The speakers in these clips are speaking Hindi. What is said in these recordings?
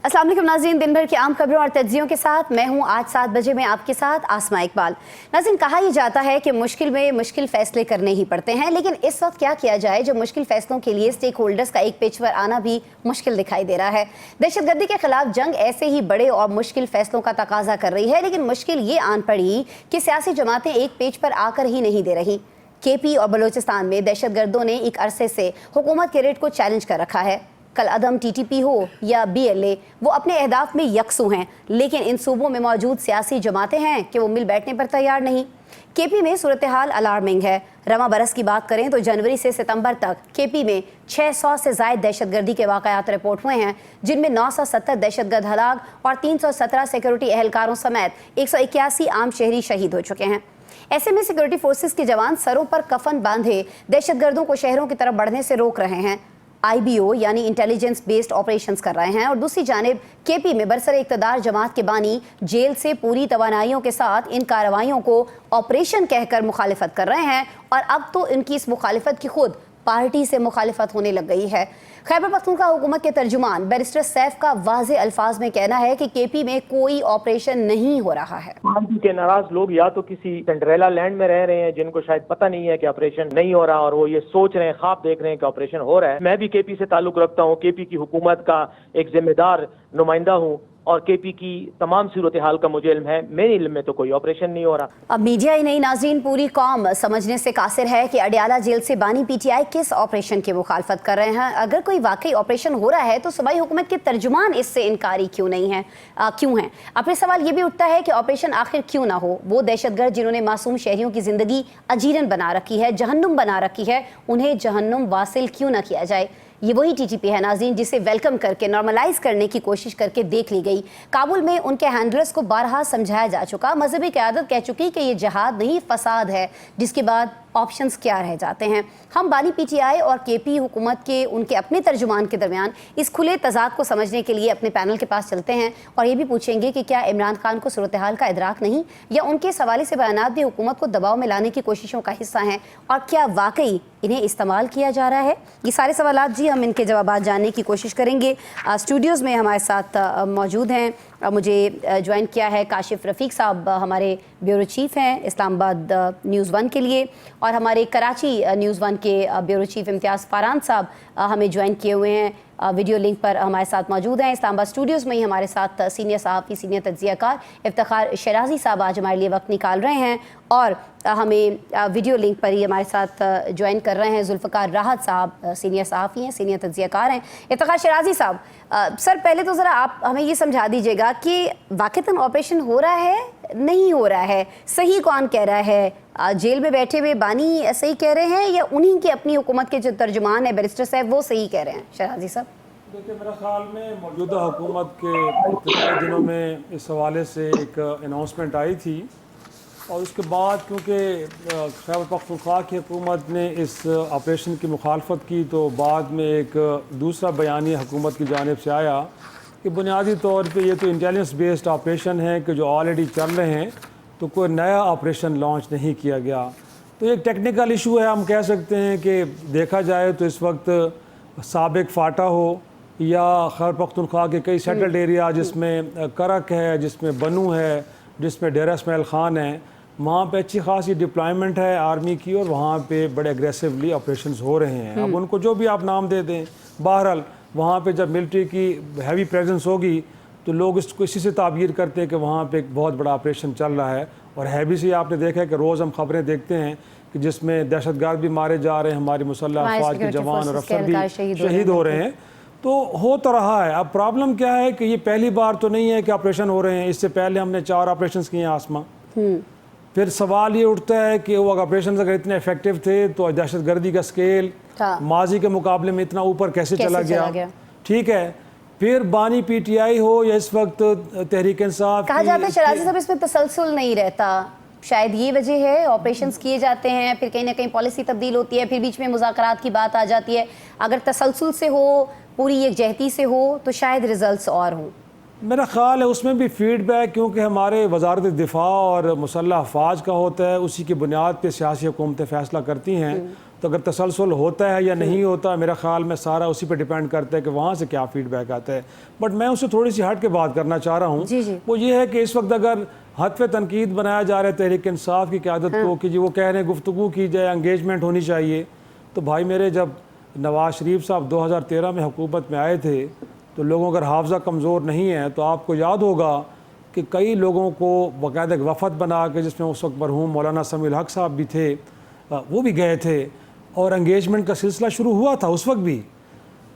अस्सलाम वालेकुम नाज़रीन, दिन भर की आम खबरों और तज्जियों के साथ मैं हूं आज 7 बजे में आपके साथ आसमा इकबाल। नाज़रीन, कहा यह जाता है कि मुश्किल में मुश्किल फैसले करने ही पड़ते हैं, लेकिन इस वक्त क्या किया जाए जो मुश्किल फैसलों के लिए स्टेक होल्डर्स का एक पेज पर आना भी मुश्किल दिखाई दे रहा है। दहशतगर्दी के खिलाफ जंग ऐसे ही बड़े और मुश्किल फैसलों का तकाजा कर रही है, लेकिन मुश्किल ये आन पड़ी कि सियासी जमातें एक पेज पर आकर ही नहीं दे रही। केपी और बलोचिस्तान में दहशतगर्दों ने एक अरसे से हुकूमत के रेट को चैलेंज कर रखा है। कल अदम टीटीपी हो या BLA, वो अपने अहदाफ में यकसू हैं, लेकिन इन सूबों में मौजूद सियासी जमातें हैं कि वो मिल बैठने पर तैयार नहीं। केपी में सूरत हाल अलार्मिंग है। रवा बरस की बात करें तो जनवरी से सितंबर तक केपी में 600 से ज़ायद दहशतगर्दी के वाक़यात रिपोर्ट हुए हैं, जिनमें 970 दहशतगर्द हलाक और 317 सिक्योरिटी एहलकारों समेत 181 आम शहरी शहीद हो चुके हैं। ऐसे में सिक्योरिटी फोर्सेस के जवान सरों पर कफन बांधे दहशतगर्दों को शहरों की तरफ बढ़ने से रोक रहे हैं। IBO यानी इंटेलिजेंस बेस्ड ऑपरेशंस कर रहे हैं, और दूसरी जानिब केपी में बरसर इक़्तिदार जमात के बानी जेल से पूरी तवानाइयों के साथ इन कार्रवाइयों को ऑपरेशन कहकर मुखालिफत कर रहे हैं, और अब तो इनकी इस मुखालिफत की खुद पार्टी से मुखालिफत होने लग गई है। खैबर पख्तूनख्वा हुकूमत के तर्जुमान बैरिस्टर सैफ का वाज़े अल्फाज में कहना है कि केपी में कोई ऑपरेशन नहीं हो रहा है। पार्टी के नाराज लोग या तो किसी सिंड्रेला लैंड में रह रहे हैं, जिनको शायद पता नहीं है कि ऑपरेशन नहीं हो रहा, और वो ये सोच रहे हैं, ख्वाब देख रहे हैं कि ऑपरेशन हो रहा है। मैं भी केपी से ताल्लुक रखता हूँ, केपी की हुकूमत का एक जिम्मेदार नुमाइंदा हूँ, और केपी की तमाम सूरत हाल का मुझे इल्म है। मेरे इल्म में तो कोई ऑपरेशन नहीं हो रहा। अब मीडिया ही नहीं नाज़रीन, पूरी कौम समझने से कासिर है कि अडियाला जेल से बानी PTI किस ऑपरेशन की मुखालफत कर रहे हैं। अगर कोई वाकई ऑपरेशन हो रहा है तो सूबाई हुकूमत के तर्जुमान इससे इनकारी क्यों नहीं है, क्यों हैं? अब फिर सवाल ये भी उठता है कि ऑपरेशन आखिर क्यों ना हो। वो दहशतगर्द जिन्होंने मासूम शहरियों की ज़िंदगी अजीरन बना रखी है, जहन्नुम बना रखी है, उन्हें जहन्नुम वासिल क्यों ना किया जाए। ये वही TTP है नाज़रीन जिसे वेलकम करके नॉर्मलाइज करने की कोशिश करके देख ली गई। काबुल में उनके हैंडलर्स को बारहा समझाया जा चुका, मजहबी क़यादत कह चुकी कि ये जहाद नहीं फसाद है, जिसके बाद ऑप्शंस क्या रह जाते हैं। हम बानी PTI और केपी हुकूमत के उनके अपने तर्जुमान के दरमियान इस खुले तजाद को समझने के लिए अपने पैनल के पास चलते हैं, और ये भी पूछेंगे कि क्या इमरान खान को सूरत हाल का इदराक नहीं, या उनके इस हवाले से बयानात भी हुकूमत को दबाव में लाने की कोशिशों का हिस्सा हैं, और क्या वाकई इन्हें इस्तेमाल किया जा रहा है। ये सारे सवाल जी हम इनके जवाब जानने की कोशिश करेंगे। स्टूडियोज़ में हमारे साथ मौजूद हैं, मुझे ज्वाइन किया है काशिफ रफ़ीक साहब, हमारे ब्यूरो चीफ़ हैं इस्लामाबाद न्यूज़ 1 के लिए, और हमारे कराची न्यूज़ 1 के ब्यूरो चीफ़ इम्तियाज़ फ़ारान साहब हमें ज्वाइन किए हुए हैं, वीडियो लिंक पर हमारे साथ मौजूद हैं। इस्लामाबाद स्टूडियोज़ में ही हमारे साथ सीनियर सहाफ़ी, सीनियर तज्ज़ियाकार इफ्तिखार शराजी साहब आज हमारे लिए वक्त निकाल रहे हैं, और हमें वीडियो लिंक पर ही हमारे साथ ज्वाइन कर रहे हैं जुल्फ़कार राहत साहब, सीनियर सहाफ़ी हैं, सीनियर तज्ज़ियाकार हैं। इफ्तिखार शराजी साहब, सर पहले तो ज़रा आप हमें ये समझा दीजिएगा कि वाक़तन ऑपरेशन हो रहा है, नहीं हो रहा है, सही कौन कह रहा है? जेल में बैठे हुए बानी सही कह रहे हैं, या उन्हीं की अपनी हुकूमत के जो तर्जुमान है बैरिस्टर साहब वो सही कह रहे हैं? शराजी साहब देखिए, मेरे ख्याल में मौजूदा हुकूमत के इब्तिदाई दिनों में इस हवाले से एक अनाउंसमेंट आई थी, और उसके बाद क्योंकि खैबर पख्तूनख्वा की हुकूमत ने इस ऑपरेशन की मुखालफत की, तो बाद में एक दूसरा बयानिया हुकूमत की जानिब से आया कि बुनियादी तौर पे ये तो इंटेलिजेंस बेस्ड ऑपरेशन है कि जो ऑलरेडी चल रहे हैं, तो कोई नया ऑपरेशन लॉन्च नहीं किया गया। तो एक टेक्निकल इशू है, हम कह सकते हैं कि देखा जाए तो इस वक्त साबिक फाटा हो या खैबर पख्तूनख्वा के कई सेटल्ड एरिया जिसमें करक है, जिसमें बनू है, जिसमें डेरा इस्माइल ख़ान है, वहाँ पे अच्छी खासी डिप्लॉयमेंट है आर्मी की, और वहाँ पे बड़े एग्रेसिवली ऑपरेशंस हो रहे हैं। अब उनको जो भी आप नाम दे दें, बहरहाल वहाँ पे जब मिलिट्री की हैवी प्रेजेंस होगी तो लोग इसको इसी से ताबीर करते हैं कि वहाँ पे एक बहुत बड़ा ऑपरेशन चल रहा है। और हैवी से आपने देखा है कि रोज़ हम खबरें देखते हैं कि जिसमें दहशतगर्द भी मारे जा रहे हैं, हमारी मुसल्लह अफवाज के जवान और अफसर भी शहीद हो रहे हैं। तो हो तो रहा है। अब प्रॉब्लम क्या है कि ये पहली बार तो नहीं है कि ऑपरेशन हो रहे हैं, इससे पहले हमने 4 ऑपरेशन किए हैं आसमा। फिर सवाल ये उठता है कि वो ऑपरेशन अगर इतने इफेक्टिव थे तो दहशतगर्दी का स्केल माजी के मुकाबले में इतना ऊपर कैसे चला गया? ठीक है, फिर बानी PTI हो या इस वक्त तहरीक इंसाफ, कहा जाता है शराजी साहब इसमें तसलसल नहीं रहता, शायद ये वजह है। ऑपरेशंस किए जाते हैं, फिर कहीं ना कहीं पॉलिसी तब्दील होती है, फिर बीच में मुज़ाकरात की बात आ जाती है। अगर तसलसल से हो, पूरी यकजहती से हो, तो शायद रिजल्ट्स और हों। मेरा ख्याल है उसमें भी फीडबैक, क्योंकि हमारे वजारत दिफा और मुसल्लह अफवाज का होता है, उसी की बुनियाद पर सियासी हुकूमतें फ़ैसला करती हैं। तो अगर तसलसल होता है या नहीं होता, मेरा ख्याल में सारा उसी पे डिपेंड करता है कि वहाँ से क्या फीडबैक आता है। बट मैं उससे थोड़ी सी हट के बात करना चाह रहा हूँ, वो ये है कि इस वक्त अगर हद पे तनकीद बनाया जा रहा है तहरीक इंसाफ की क़यादत को कि जी वो कह रहे हैं गुफ्तगू की जाए, एंगेजमेंट होनी चाहिए, तो भाई मेरे जब नवाज शरीफ साहब 2013 में हुकूमत में आए थे तो लोगों अगर हाफजा कमज़ोर नहीं है तो आपको याद होगा कि कई लोगों को बाकायदा वफ़द बना के, जिसमें उस वक्त मरहूम मौलाना समीउल हक साहब भी थे, वो भी गए थे और एंगेजमेंट का सिलसिला शुरू हुआ था उस वक्त भी।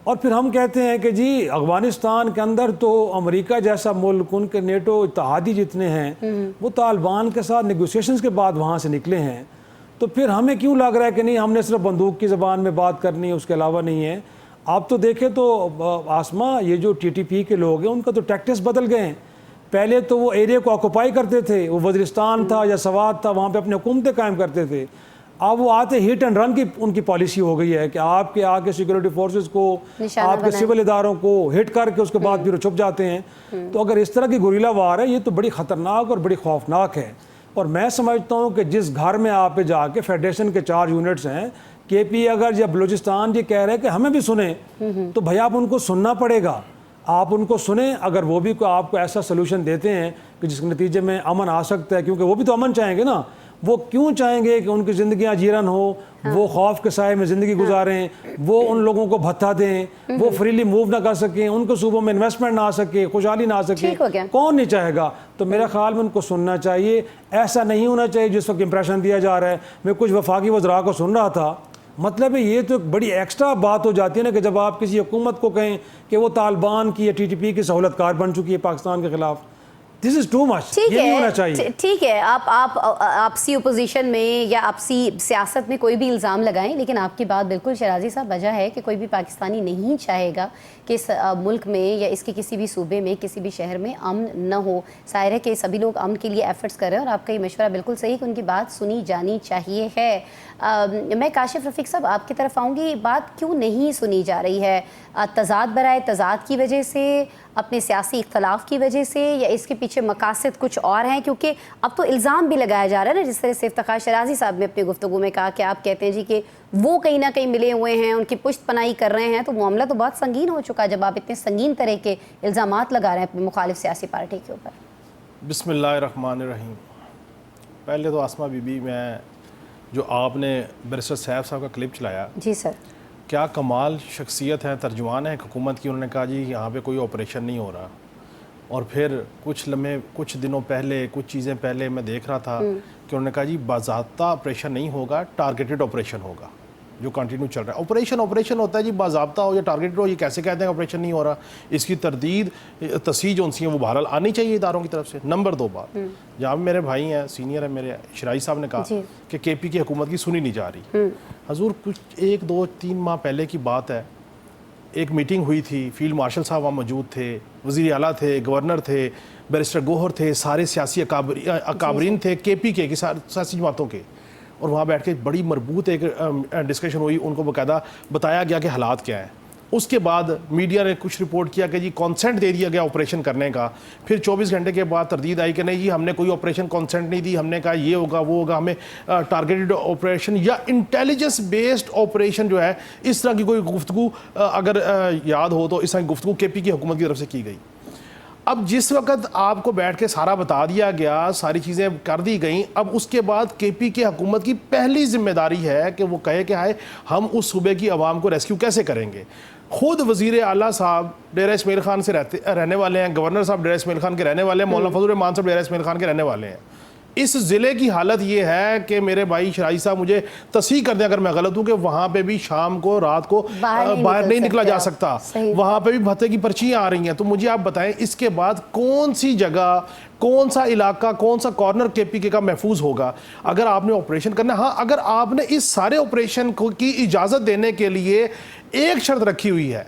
और फिर हम कहते हैं कि जी अफ़गानिस्तान के अंदर तो अमेरिका जैसा मुल्क, उनके नेटो इत्तेहादी जितने हैं वो तालिबान के साथ नेगोशिएशंस के बाद वहाँ से निकले हैं, तो फिर हमें क्यों लग रहा है कि नहीं हमने सिर्फ बंदूक की ज़बान में बात करनी है, उसके अलावा नहीं है। आप तो देखें तो आसमा, ये जो TTP के लोग हैं उनका तो टैक्टिक्स बदल गए हैं। पहले तो वो एरिया को ऑक्यूपाई करते थे, वो वज़ीरिस्तान था या सवात था, वहाँ पे अपनी हुकूमतें कायम करते थे। अब वो आते हिट एंड रन की उनकी पॉलिसी हो गई है कि आपके आके सिक्योरिटी फोर्सेस को, आपके सिविल इदारों को हिट करके उसके बाद फिर छुप जाते हैं। तो अगर इस तरह की गुरिल्ला वार है, ये तो बड़ी ख़तरनाक और बड़ी खौफनाक है। और मैं समझता हूँ कि जिस घर में आप पे जाके फेडरेशन के 4 यूनिट्स हैं, KP अगर या बलूचिस्तान ये कह रहे हैं कि हमें भी सुने, तो भैया आप उनको सुनना पड़ेगा, आप उनको सुने। अगर वो भी आपको ऐसा सोल्यूशन देते हैं कि जिसके नतीजे में अमन आ सकता है, क्योंकि वो भी तो अमन चाहेंगे ना, वो क्यों चाहेंगे कि उनकी ज़िंदगियाँ जीरन हो, वो खौफ के साए में ज़िंदगी गुजारें, वो उन लोगों को भत्ता दें, वो फ्रीली मूव ना कर सकें, उनको सूबों में इन्वेस्टमेंट ना आ सके, खुशहाली ना आ सके, कौन नहीं चाहेगा। तो मेरे ख्याल में उनको सुनना चाहिए। ऐसा नहीं होना चाहिए जिस वक्त इंप्रेशन दिया जा रहा है। मैं कुछ वफाकी वज़रा को सुन रहा था, मतलब है ये तो एक बड़ी एक्स्ट्रा बात हो जाती है ना कि जब आप किसी हुकूमत को कहें कि वो तालिबान की या TTP की सहूलतकार बन चुकी है पाकिस्तान के खिलाफ, दिस इज टू मच, ये नहीं होना चाहिए। ठीक है, आप आपसी ओपोजिशन में या आपसी सियासत में कोई भी इल्ज़ाम लगाएं, लेकिन आपकी बात बिल्कुल शराजी साहब वजह है कि कोई भी पाकिस्तानी नहीं चाहेगा कि इस मुल्क में या इसके किसी भी सूबे में, किसी भी शहर में अमन न हो। ज़ाहिर है कि सभी लोग अमन के लिए एफर्ट्स कर रहे हैं और आपका ये मशवरा बिल्कुल सही कि उनकी बात सुनी जानी चाहिए है। मैं काशिफ रफ़ीक साहब आपकी तरफ आऊँगी, बात क्यों नहीं सुनी जा रही है? तज़ाद बराए तज़ाद की वजह से, अपने सियासी इख्तलाफ की वजह से, या इसके पीछे मकासद कुछ और हैं? क्योंकि अब तो इल्ज़ाम भी लगाया जा रहा है ना, जिस तरह से इफ्तिखार शराजी साहब ने अपनी गुफ्तगू में कहा कि आप कहते हैं जी कि वो कहीं ना कहीं मिले हुए हैं, उनकी पुश्त पनाही कर रहे हैं, तो मामला तो बहुत संगीन हो चुका है जब आप इतने संगीन तरह के इल्ज़ामात लगा रहे हैं अपनी मुखालिफ सियासी पार्टी के ऊपर। बिस्मिल्लाहिर्रहमानिर्रहीम। पहले तो आसमा बीबी, मैं जो आपने बैरिस्टर साहब साहब का क्लिप चलाया, जी सर, क्या कमाल शख्सियत है, तर्जुमान है हुकूमत की। उन्होंने कहा जी यहाँ पे कोई ऑपरेशन नहीं हो रहा, और फिर कुछ दिनों पहले, कुछ चीज़ें पहले मैं देख रहा था कि उन्होंने कहा जी बाज़ाब्ता ऑपरेशन नहीं होगा, टारगेटेड ऑपरेशन होगा, जो कंटिन्यू चल रहा है। ऑपरेशन होता है जी, बाज़ाब्ता हो या टारगेटेड हो, ये कैसे कहते हैं ऑपरेशन नहीं हो रहा? इसकी तरदीद तस्हीह जो उनसी है वो बहरहाल आनी चाहिए इदारों की तरफ से। नंबर 2 बात, जहाँ मेरे भाई हैं, सीनियर है मेरे, शराई साहब ने कहा कि KP की हुकूमत की सुनी नहीं जा रही। हजूर, कुछ 1, 2, 3 माह पहले की बात है, एक मीटिंग हुई थी, फील्ड मार्शल साहब वहाँ मौजूद थे, वज़ीर आला थे, गवर्नर थे, बैरिस्टर गोहर थे, सारे सियासी अकाबरीन थे KP के सियासी जमातों के, और वहाँ बैठ के बड़ी मरबूत एक डिस्कशन हुई। उनको बाकायदा बताया गया कि हालात क्या हैं। उसके बाद मीडिया ने कुछ रिपोर्ट किया कि जी कॉन्सेंट दे दिया गया ऑपरेशन करने का। फिर 24 घंटे के बाद तरदीद आई कि नहीं जी हमने कोई ऑपरेशन कॉन्सेंट नहीं दी, हमने कहा ये होगा वो होगा, हमें टारगेटेड ऑपरेशन या इंटेलिजेंस बेस्ड ऑपरेशन जो है, इस तरह की कोई गुफ्तगू अगर याद हो तो इस तरह की गुफ्तगू KP की हुकूमत की तरफ से की गई। अब जिस वक्त आपको बैठ के सारा बता दिया गया, सारी चीज़ें कर दी गई, अब उसके बाद KP की हुकूमत की पहली जिम्मेदारी है कि वो कहे कि हाय हम उस सूबे की आवाम को रेस्क्यू कैसे करेंगे। खुद वज़ीर आला साहब डेरा इस्माइल खान से रहने वाले हैं, गवर्नर साहब डेरा इस्माइल खान के रहने वाले हैं, मौलाना फजल रहमान साहब डेरा इस्माइल खान के रहने वाले हैं। इस ज़िले की हालत ये है कि मेरे भाई शराई साहब मुझे तस्हीह कर दें अगर मैं गलत हूँ, कि वहाँ पे भी शाम को रात को बाहर नहीं निकला जा सकता, वहाँ पे भी भत्ते की पर्चियाँ आ रही हैं। तो मुझे आप बताएं इसके बाद कौन सी जगह, कौन सा इलाका, कौन सा कॉर्नर KP का महफूज होगा अगर आपने ऑपरेशन करना। हाँ, अगर आपने इस सारे ऑपरेशन की इजाज़त देने के लिए एक शर्त रखी हुई है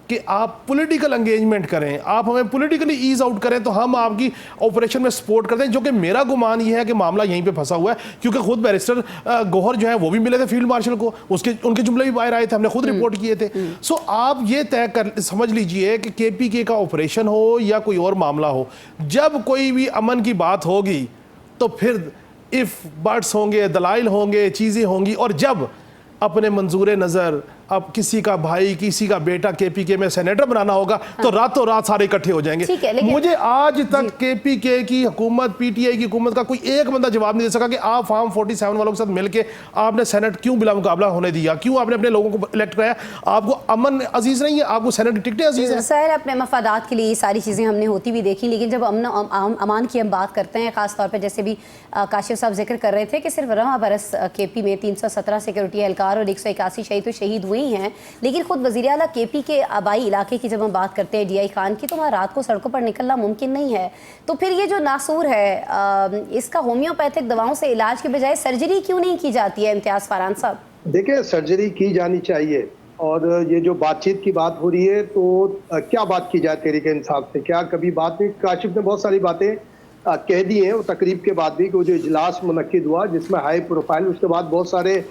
कि आप पॉलिटिकल एंगेजमेंट करें, आप हमें पॉलिटिकली ईज आउट करें, तो हम आपकी ऑपरेशन में सपोर्ट करते हैं। जो कि मेरा गुमान ये है कि मामला यहीं पे फंसा हुआ है, क्योंकि खुद बैरिस्टर गोहर जो है वो भी मिले थे फील्ड मार्शल को, उनके जुमले भी बाहर आए थे, हमने खुद रिपोर्ट किए थे। सो आप ये तय कर समझ लीजिए कि KPK का ऑपरेशन हो या कोई और मामला हो, जब कोई भी अमन की बात होगी तो फिर इफ बट्स होंगे, दलाइल होंगे, चीज़ें होंगी, और जब अपने मंजूर नज़र अब किसी का भाई किसी का बेटा केपीके में सेनेटर बनाना होगा तो रातों रात सारे इकट्ठे हो जाएंगे। ठीक है, लेकिन मुझे आज तक केपीके की हुकूमत, पीटीआई की हुकूमत का कोई एक बंदा जवाब नहीं दे सका कि आप फार्म 47 वालों के साथ मिलकर आपने सेनेट क्यों बिला मुकाबला होने दिया, क्यों आपने अपने लोगों को इलेक्ट कराया? आपको अमन अजीज नहीं है, आपको सेनेट की टिकटें अजीज हैं। सर अपने मफादात के लिए ये सारी चीज़ें हमने होती भी देखी, लेकिन जब अमान की हम बात करते हैं, ख़ास तौर पर जैसे भी काशिफ साहब जिक्र कर रहे थे कि सिर्फ रवा बरस केपी में 317 सिक्योरिटी एहलकार और 181 शहीद तो शहीद हुई हैं, लेकिन खुद वज़ीर आला केपी के आबाई इलाके की जब हम बात करते हैं डीआई खान की, तो वहाँ रात को सड़कों पर निकलना मुमकिन नहीं है। तो फिर ये जो नासूर है इसका होम्योपैथिक दवाओं से इलाज के बजाय सर्जरी क्यों नहीं की जाती है इम्तियाज़ फरहान साहब? देखिए, सर्जरी की जानी चाहिए। और ये जो बातचीत की बात हो रही है तो क्या बात की जाए तहरीक इंसाफ से? क्या कभी बात नहीं? काशिफ ने बहुत सारी बातें कह दी हैं, वो तकरीब के बाद भी, कि वो जो इजलास मुनक्किद हुआ जिसमें हाई प्रोफाइल, उसके बाद बहुत सारे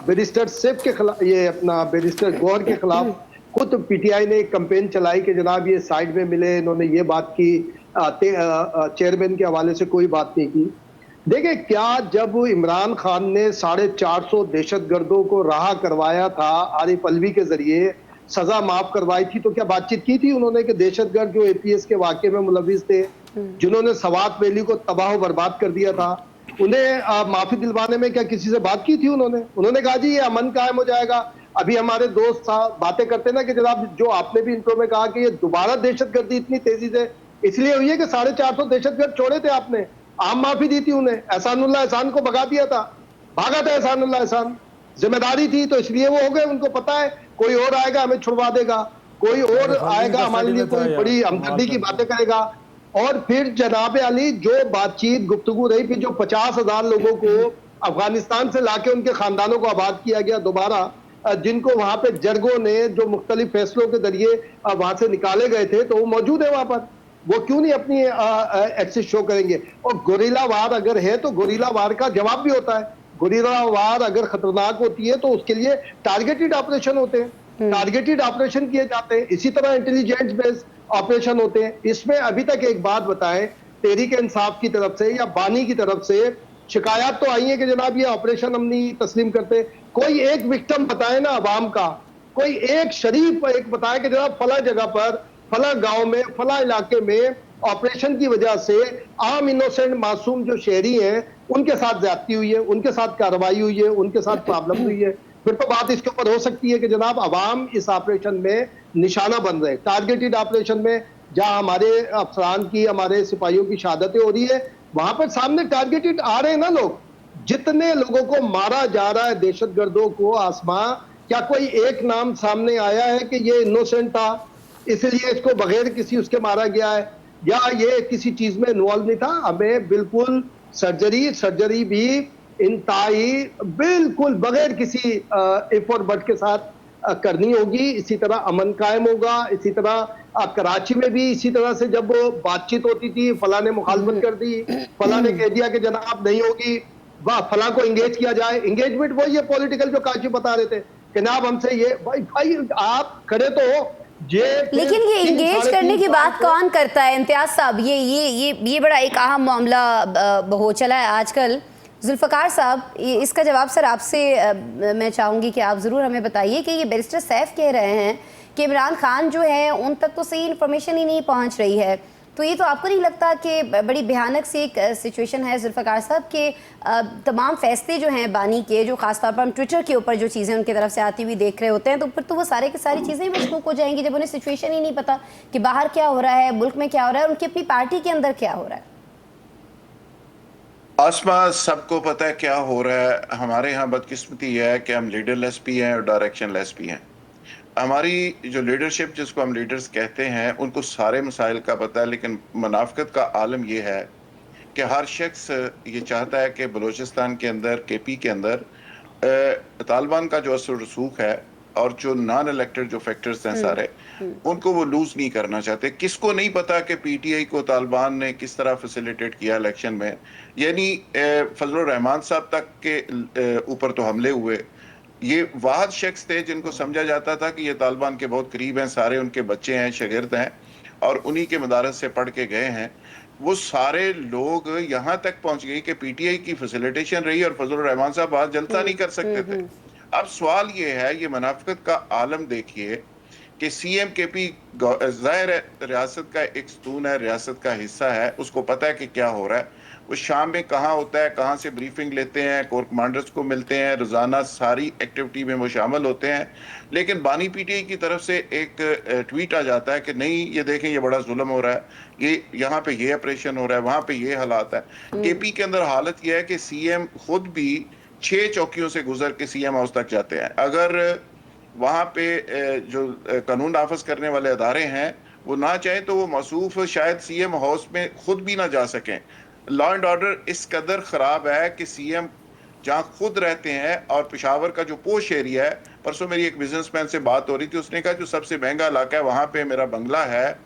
बैरिस्टर सेफ के खिलाफ, ये अपना बैरिस्टर गौहर के खिलाफ खुद पीटीआई ने एक कैंपेन चलाई कि जनाब ये साइड में मिले, इन्होंने ये बात की, चेयरमैन के हवाले से कोई बात नहीं की। देखिए, क्या जब इमरान खान ने 450 दहशतगर्दों को रहा करवाया था आरिफ अलवी के जरिए, सजा माफ करवाई थी, तो क्या बातचीत की थी उन्होंने कि दहशतगर्द जो एपीएस के वाकये में मुलविस थे, जिन्होंने सवात वैली को तबाह बर्बाद कर दिया था, उन्हें माफी दिलवाने में क्या किसी से बात की थी उन्होंने कहा जी ये अमन कायम हो जाएगा। अभी हमारे दोस्त बातें करते ना कि जनाब, जो आपने भी इंट्रो में कहा कि ये दोबारा दहशतगर्दी इतनी तेजी से इसलिए हुई है कि 450 दहशतगर्द छोड़े थे आपने, आम माफी दी थी उन्हें, एहसानुल्लाह एहसान को भगा दिया था, भागा था एहसानुल्लाह एहसान, जिम्मेदारी थी तो इसलिए वो हो गए। उनको पता है कोई और आएगा हमें छुड़वा देगा, कोई और आएगा हमारे लिए कोई बड़ी हमदर्दी की बातें करेगा। और फिर जनाब अली जो बातचीत गुफ्तगू रही, फिर जो 50,000 लोगों को अफगानिस्तान से लाके उनके खानदानों को आबाद किया गया दोबारा, जिनको वहां पे जर्गों ने जो मुख्तलिफ फैसलों के जरिए वहां से निकाले गए थे, तो वो मौजूद है वहां पर, वो क्यों नहीं अपनी एक्सेस शो करेंगे? और गोरिल्ला वार अगर है तो गोरिल्ला वार का जवाब भी होता है। गोरिल्ला वार अगर खतरनाक होती है तो उसके लिए टारगेटेड ऑपरेशन होते हैं, टारगेटेड ऑपरेशन किए जाते हैं, इसी तरह इंटेलिजेंस बेस्ड ऑपरेशन होते हैं। इसमें अभी तक एक बात बताएं, तहरीक इंसाफ की तरफ से या बानी की तरफ से शिकायत तो आई है कि जनाब ये ऑपरेशन हम नहीं तस्लीम करते। कोई एक विक्टिम बताए ना अवाम का, कोई एक शरीफ एक बताए कि जनाब फला जगह पर, फला गांव में, फला इलाके में ऑपरेशन की वजह से आम इनोसेंट मासूम जो शहरी हैं उनके साथ ज्यादती हुई है, उनके साथ कार्रवाई हुई है, उनके साथ प्रॉब्लम हुई है। फिर तो बात इसके ऊपर हो सकती है कि जनाब अवाम इस ऑपरेशन में निशाना बन रहे, टारगेटेड ऑपरेशन में जहां हमारे अफसरान की, हमारे सिपाहियों की शहादतें हो रही है, वहां पर सामने टारगेटेड आ रहे हैं ना लोग। जितने लोगों को मारा जा रहा है दहशतगर्दों को आसमां, क्या कोई एक नाम सामने आया है कि ये इनोसेंट था इसलिए इसको बगैर किसी उसके मारा गया है, या ये किसी चीज में इन्वॉल्व नहीं था? हमें बिल्कुल सर्जरी भी इंतहाई बिल्कुल बगैर किसी इफ और बट के साथ करनी होगी। इसी तरह अमन कायम होगा। इसी तरह कराची में भी इसी तरह से जब बातचीत होती थी, फला ने मुखालफत कर दी, फला ने कह दिया कि जनाब नहीं होगी, वाह फला को इंगेज किया जाए। इंगेजमेंट वही है पॉलिटिकल जो काशी बता रहे थे कि जनाब हमसे ये भाई आप खड़े तो हो। लेकिन ये इंगेज करने की बात कौन करता है इम्तियाज साहब? ये बड़ा एक अहम मामला हो चला है आजकल। जुल्फ़कार साहब, इसका जवाब सर आपसे मैं चाहूँगी कि आप ज़रूर हमें बताइए कि ये बैरिस्टर सैफ कह रहे हैं कि इमरान खान जो है उन तक तो सही इन्फॉर्मेशन ही नहीं पहुँच रही है, तो ये तो आपको नहीं लगता कि बड़ी भयानक सी एक सिचुएशन है जुल्फ़कार साहब कि तमाम फैसले जो हैं बानी के, जो ख़ासतौर पर हम ट्विटर के ऊपर जो चीज़ें उनकी तरफ से आती हुई देख रहे होते हैं, तो फिर तो वो सारे की सारी चीज़ें ही मशकूक हो जाएंगी जब उन्हें सिचुएशन ही नहीं पता कि बाहर क्या हो रहा है, मुल्क में क्या हो रहा है, और उनकी अपनी पार्टी के अंदर क्या हो रहा है। आसमा, सबको पता है क्या हो रहा है। हमारे यहाँ बदकिस्मती है कि हम लीडरलेस भी हैं और डायरेक्शन लेस भी हैं। हमारी जो लीडरशिप, जिसको हम लीडर्स कहते हैं, उनको सारे मसाइल का पता है, लेकिन मुनाफिकत का आलम यह है कि हर शख्स ये चाहता है कि बलूचिस्तान के अंदर, केपी के अंदर तालिबान का जो असर रसूख है और जो नॉन इलेक्टेड जो फैक्टर्स हैं सारे, उनको वो लूज नहीं करना चाहते। किसको नहीं पता कि पीटीआई को तालिबान ने किस तरह फैसिलिटेट किया इलेक्शन में। यानी फजलुर रहमान साहब तक के ऊपर तो हमले हुए। ये वाहद शख्स थे जिनको समझा जाता था कि ये तालिबान के बहुत करीब हैं, सारे उनके बच्चे हैं, शागिर्द हैं और उन्हीं के मदारस से पढ़ के गए हैं। वो सारे लोग यहाँ तक पहुँच गए कि पीटीआई की फैसिलिटेशन रही और फजलुर रहमान साहब बाहर जलसा नहीं कर सकते थे। अब सवाल ये है, ये मुनाफिकत का आलम देखिए कि सीएम के पी जाहिर है रियासत का एक स्तून है, रियासत का हिस्सा है, उसको पता है कि क्या हो रहा है। वो शाम में कहाँ होता है, कहाँ से ब्रीफिंग लेते हैं, कोर कमांडर्स को मिलते हैं, रोजाना सारी एक्टिविटी में वो शामिल होते हैं। लेकिन बानी पीटीआई की तरफ से एक ट्वीट आ जाता है कि नहीं, ये देखें ये बड़ा जुल्म हो रहा है, ये यहाँ पे ये ऑपरेशन हो रहा है, वहां पे ये हालात है। केपी के अंदर हालत यह है कि सीएम खुद भी 6 चौकियों से गुजर के सीएम हाउस तक जाते हैं। अगर वहां पे जो कानून नाफज करने वाले अदारे हैं वो ना चाहे तो वो मौसूफ शायद सीएम हाउस में खुद भी ना जा सकें। लॉ एंड ऑर्डर इस कदर खराब है कि सीएम जहाँ खुद रहते हैं, और पेशावर का जो पोश एरिया है, परसों मेरी एक बिजनेसमैन से बात हो रही थी, उसने कहा जो सबसे महंगा इलाका है वहां पे मेरा बंगला है,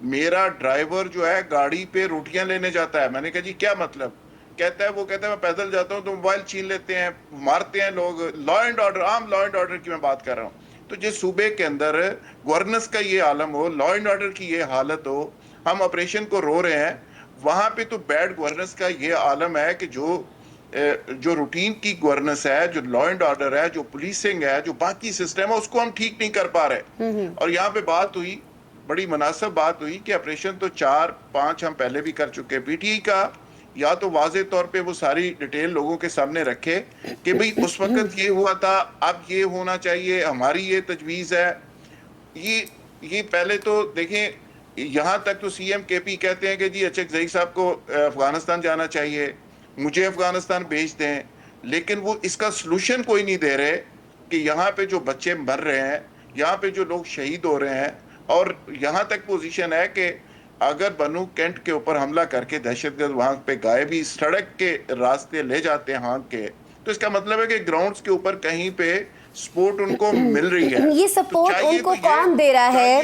मेरा ड्राइवर जो है गाड़ी पे रोटियां लेने जाता है। मैंने कहा जी क्या मतलब? कहता है मैं पैदल जाता हूँ तो मोबाइल छीन लेते हैं, मारते हैं लोग। लॉ एंड ऑर्डर, आम लॉ एंड ऑर्डर की मैं बात कर रहा हूँ। तो जिस सूबे के अंदर गवर्नेंस का ये आलम हो, लॉ एंड ऑर्डर की ये हालत हो, हम ऑपरेशन को रो रहे हैं, वहां पे तो बैड गवर्नेंस का ये आलम है कि जो रूटीन की गवर्नेंस है, जो लॉ एंड ऑर्डर है, जो पुलिसिंग है, जो बाकी सिस्टम है, उसको हम ठीक नहीं कर पा रहे। और यहाँ पे बात हुई, बड़ी मुनासिब बात हुई कि ऑपरेशन तो 4-5 हम पहले भी कर चुके। पीटीआई का या तो वाजे तौर पे वो सारी डिटेल लोगों के सामने रखे कि भाई उस वक्त ये हुआ था, अब ये होना चाहिए, हमारी ये तजवीज़ है। ये पहले तो देखें, यहाँ तक तो सीएम केपी कहते हैं कि जी अचकज़ई साहब को अफगानिस्तान जाना चाहिए, मुझे अफगानिस्तान भेज दें, लेकिन वो इसका सलूशन कोई नहीं दे रहे कि यहाँ पे जो बच्चे मर रहे हैं, यहाँ पे जो लोग शहीद हो रहे हैं, और यहाँ तक पोजीशन है कि अगर बनू कैंट के ऊपर हमला करके दहशतगर्द वहां पे गायब ही सड़क के रास्ते ले जाते हैं हाँक के, तो इसका मतलब है कि ग्राउंड्स के ऊपर कहीं पे सपोर्ट उनको मिल रही है। ये सपोर्ट तो उनको कौन दे रहा है?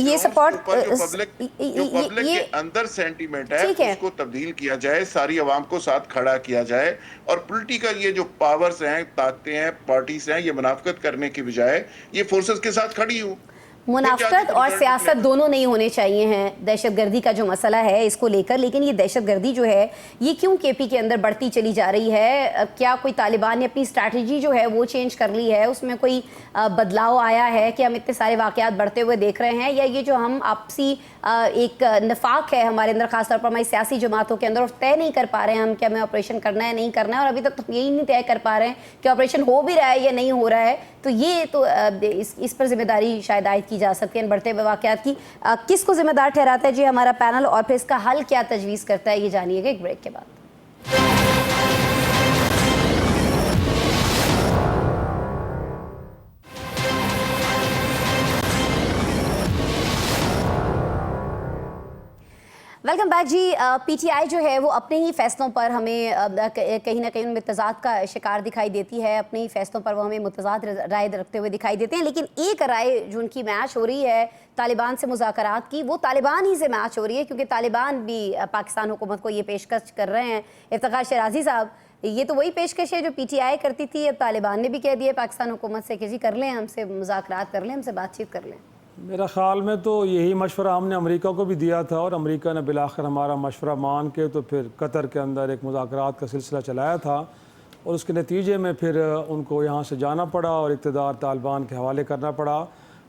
ये सपोर्ट पब्लिक के अंदर सेंटीमेंट है उसको तब्दील किया जाए, सारी आवाम को साथ खड़ा किया जाए, और पॉलिटिकल ये जो पावर्स हैं, ताकतें हैं, पार्टीज हैं, ये मुनाफिकत करने की बजाय ये फोर्सेस के साथ खड़ी हूँ। मुनाफिकत और सियासत दोनों नहीं होने चाहिए हैं दहशतगर्दी का जो मसला है इसको लेकर। लेकिन ये दहशतगर्दी जो है ये क्यों केपी के अंदर बढ़ती चली जा रही है? क्या कोई तालिबान ने अपनी स्ट्रैटेजी जो है वो चेंज कर ली है? उसमें कोई बदलाव आया है कि हम इतने सारे वाकयात बढ़ते हुए देख रहे हैं, या ये जो हम आपसी एक नफाक है हमारे अंदर, खासतौर पर हमारी सियासी जमातों के अंदर, और तय नहीं कर पा रहे हैं हम कि हमें ऑपरेशन करना है नहीं करना है, और अभी तक तो यही नहीं तय कर पा रहे हैं कि ऑपरेशन हो भी रहा है या नहीं हो रहा है। तो ये तो इस पर जिम्मेदारी शायद आयद की जा सकती है बढ़ते हुए वाकयात की। किसको जिम्मेदार ठहराता है जी हमारा पैनल, और फिर इसका हल क्या तजवीज़ करता है, ये जानिएगा एक ब्रेक के बाद। वेलकम बैक जी। पीटीआई जो है वो अपने ही फैसलों पर हमें कहीं ना कहीं उनमें तजाद का शिकार दिखाई देती है। अपने ही फैसलों पर वो हमें मुतजाद राय रखते हुए दिखाई देते हैं, लेकिन एक राय जो उनकी मैच हो रही है तालिबान से मुज़ाकरात की, वो तालिबान ही से मैच हो रही है, क्योंकि तालिबान भी पाकिस्तान हुकूमत को ये पेशकश कर रहे हैं। इफ्तिखार शराजी साहब, ये तो वही पेशकश है जो पीटीआई करती थी, अब तालिबान ने भी कह दिया पाकिस्तान हुकूमत से कि जी कर लें, हमसे मुज़ाकरात कर लें, हमसे बातचीत कर लें। मेरा ख़्याल में तो यही मशवरा हमने अमेरिका को भी दिया था, और अमेरिका ने बिलाखिर हमारा मशवरा मान के तो फिर कतर के अंदर एक मुज़ाकरात का सिलसिला चलाया था, और उसके नतीजे में फिर उनको यहाँ से जाना पड़ा और इक़्तिदार तालिबान के हवाले करना पड़ा।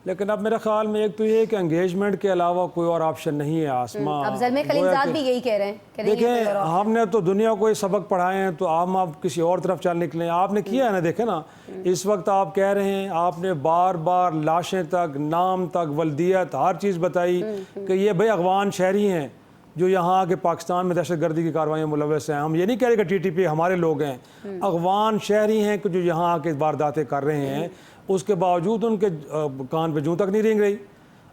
लेकिन अब मेरे ख्याल में एक तो ये कि एंगेजमेंट के अलावा कोई और ऑप्शन नहीं है। आसमा अब ज़लमे खलीलज़ाद भी यही कह रहे हैं। देखें, हमने तो दुनिया को ये सबक पढ़ाए हैं, तो आप किसी और तरफ चल निकले। आपने किया है ना, देखे ना, इस वक्त आप कह रहे हैं, आपने बार बार लाशें तक, नाम तक, वल्दियत, हर चीज़ बताई कि ये भाई अफगान शहरी हैं जो यहाँ आके पाकिस्तान में दहशतगर्दी की कार्रवाई में मुलव्वस हैं। हम ये नहीं कह रहे कि टीटीपी हमारे लोग हैं, अफगान शहरी हैं कि जो यहाँ आके वारदातें कर रहे हैं, उसके बावजूद उनके कान पे जूं तक नहीं रेंग रही।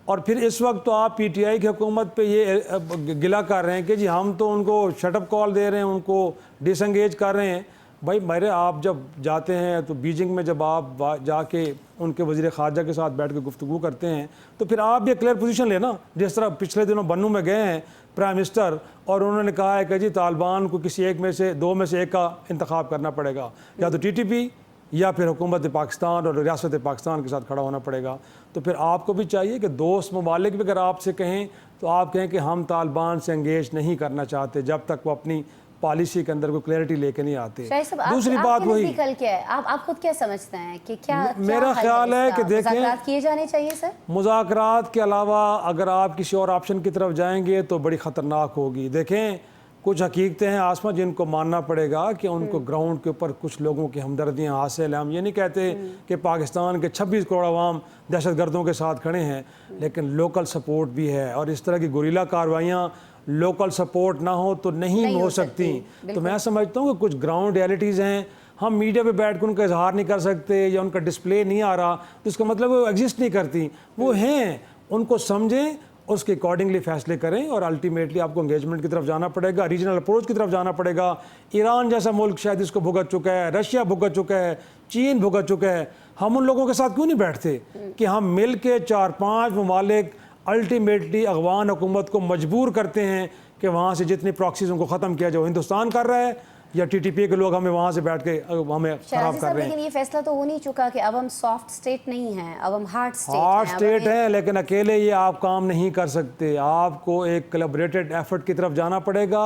और फिर इस वक्त तो आप पीटीआई की हुकूमत पे ये गिला कर रहे हैं कि जी हम तो उनको शटअप कॉल दे रहे हैं, उनको डिसंगेज कर रहे हैं। भाई मेरे, आप जब जाते हैं तो बीजिंग में जब आप जाके उनके वज़ीर ख़ारजा के साथ बैठ के गुफ्तगू करते हैं, तो फिर आप भी क्लियर पोजीशन लेना। जिस तरह पिछले दिनों बन्नू में गए हैं प्राइम मिनिस्टर, और उन्होंने कहा है कि जी तालिबान को किसी एक में से, दो में से एक का इंतखाब करना पड़ेगा, या तो टीटीपी या फिर हुकूमत पाकिस्तान और रियासत पाकिस्तान के साथ खड़ा होना पड़ेगा। तो फिर आपको भी चाहिए कि दोस्त ममालिक भी अगर आपसे कहें तो आप कहें कि हम तालिबान से एंगेज नहीं करना चाहते जब तक वो अपनी पॉलिसी के अंदर कोई क्लैरिटी लेके नहीं आते। शाहिद साहब, दूसरी बात आपके वही, नज़दीक हल क्या है? आप खुद क्या समझते हैं कि क्या मेरा हल ख्याल है इसका? कि देखें, मुज़ाकरात किए जाने चाहिए सर। मुज़ाकरात के अलावा अगर आप किसी और ऑप्शन की तरफ जाएंगे तो बड़ी ख़तरनाक होगी। देखें, कुछ हकीकतें हैं आसमा जिनको मानना पड़ेगा कि उनको ग्राउंड के ऊपर कुछ लोगों की हमदर्दियाँ हासिल हैं। हम ये नहीं कहते कि पाकिस्तान के 26 करोड़ अवाम दहशतगर्दों के साथ खड़े हैं, लेकिन लोकल सपोर्ट भी है, और इस तरह की गुरीला कार्रवाइयाँ लोकल सपोर्ट ना हो तो नहीं हो सकती। तो मैं समझता हूँ कि कुछ ग्राउंड रियलिटीज़ हैं, हम मीडिया पे बैठ कर उनका इजहार नहीं कर सकते या उनका डिस्प्ले नहीं आ रहा तो इसका मतलब वो एग्जिस्ट नहीं करती। वो हैं, उनको समझें, उसके अकॉर्डिंगली फैसले करें, और अल्टीमेटली आपको एंगेजमेंट की तरफ जाना पड़ेगा, रीजनल अप्रोच की तरफ जाना पड़ेगा। ईरान जैसा मुल्क शायद इसको भुगत चुका है, रशिया भुगत चुका है, चीन भुगत चुका है। हम उन लोगों के साथ क्यों नहीं बैठते कि हम मिल के 4-5 ममालिक अल्टीमेटली अफगान हुकूमत को मजबूर करते हैं कि वहाँ से जितनी प्रॉक्सीज उनको ख़त्म किया जाए। हिंदुस्तान कर रहा है या टीटीपी के लोग हमें वहाँ से बैठ के हमें ख़राब कर रहे हैं। लेकिन ये फैसला तो हो नहीं चुका कि अब हम सॉफ्ट स्टेट नहीं हैं, अब हम हार्ड स्टेट हैं, लेकिन अकेले ये आप काम नहीं कर सकते। आपको एक कोलैबोरेटेड एफर्ट की तरफ जाना पड़ेगा,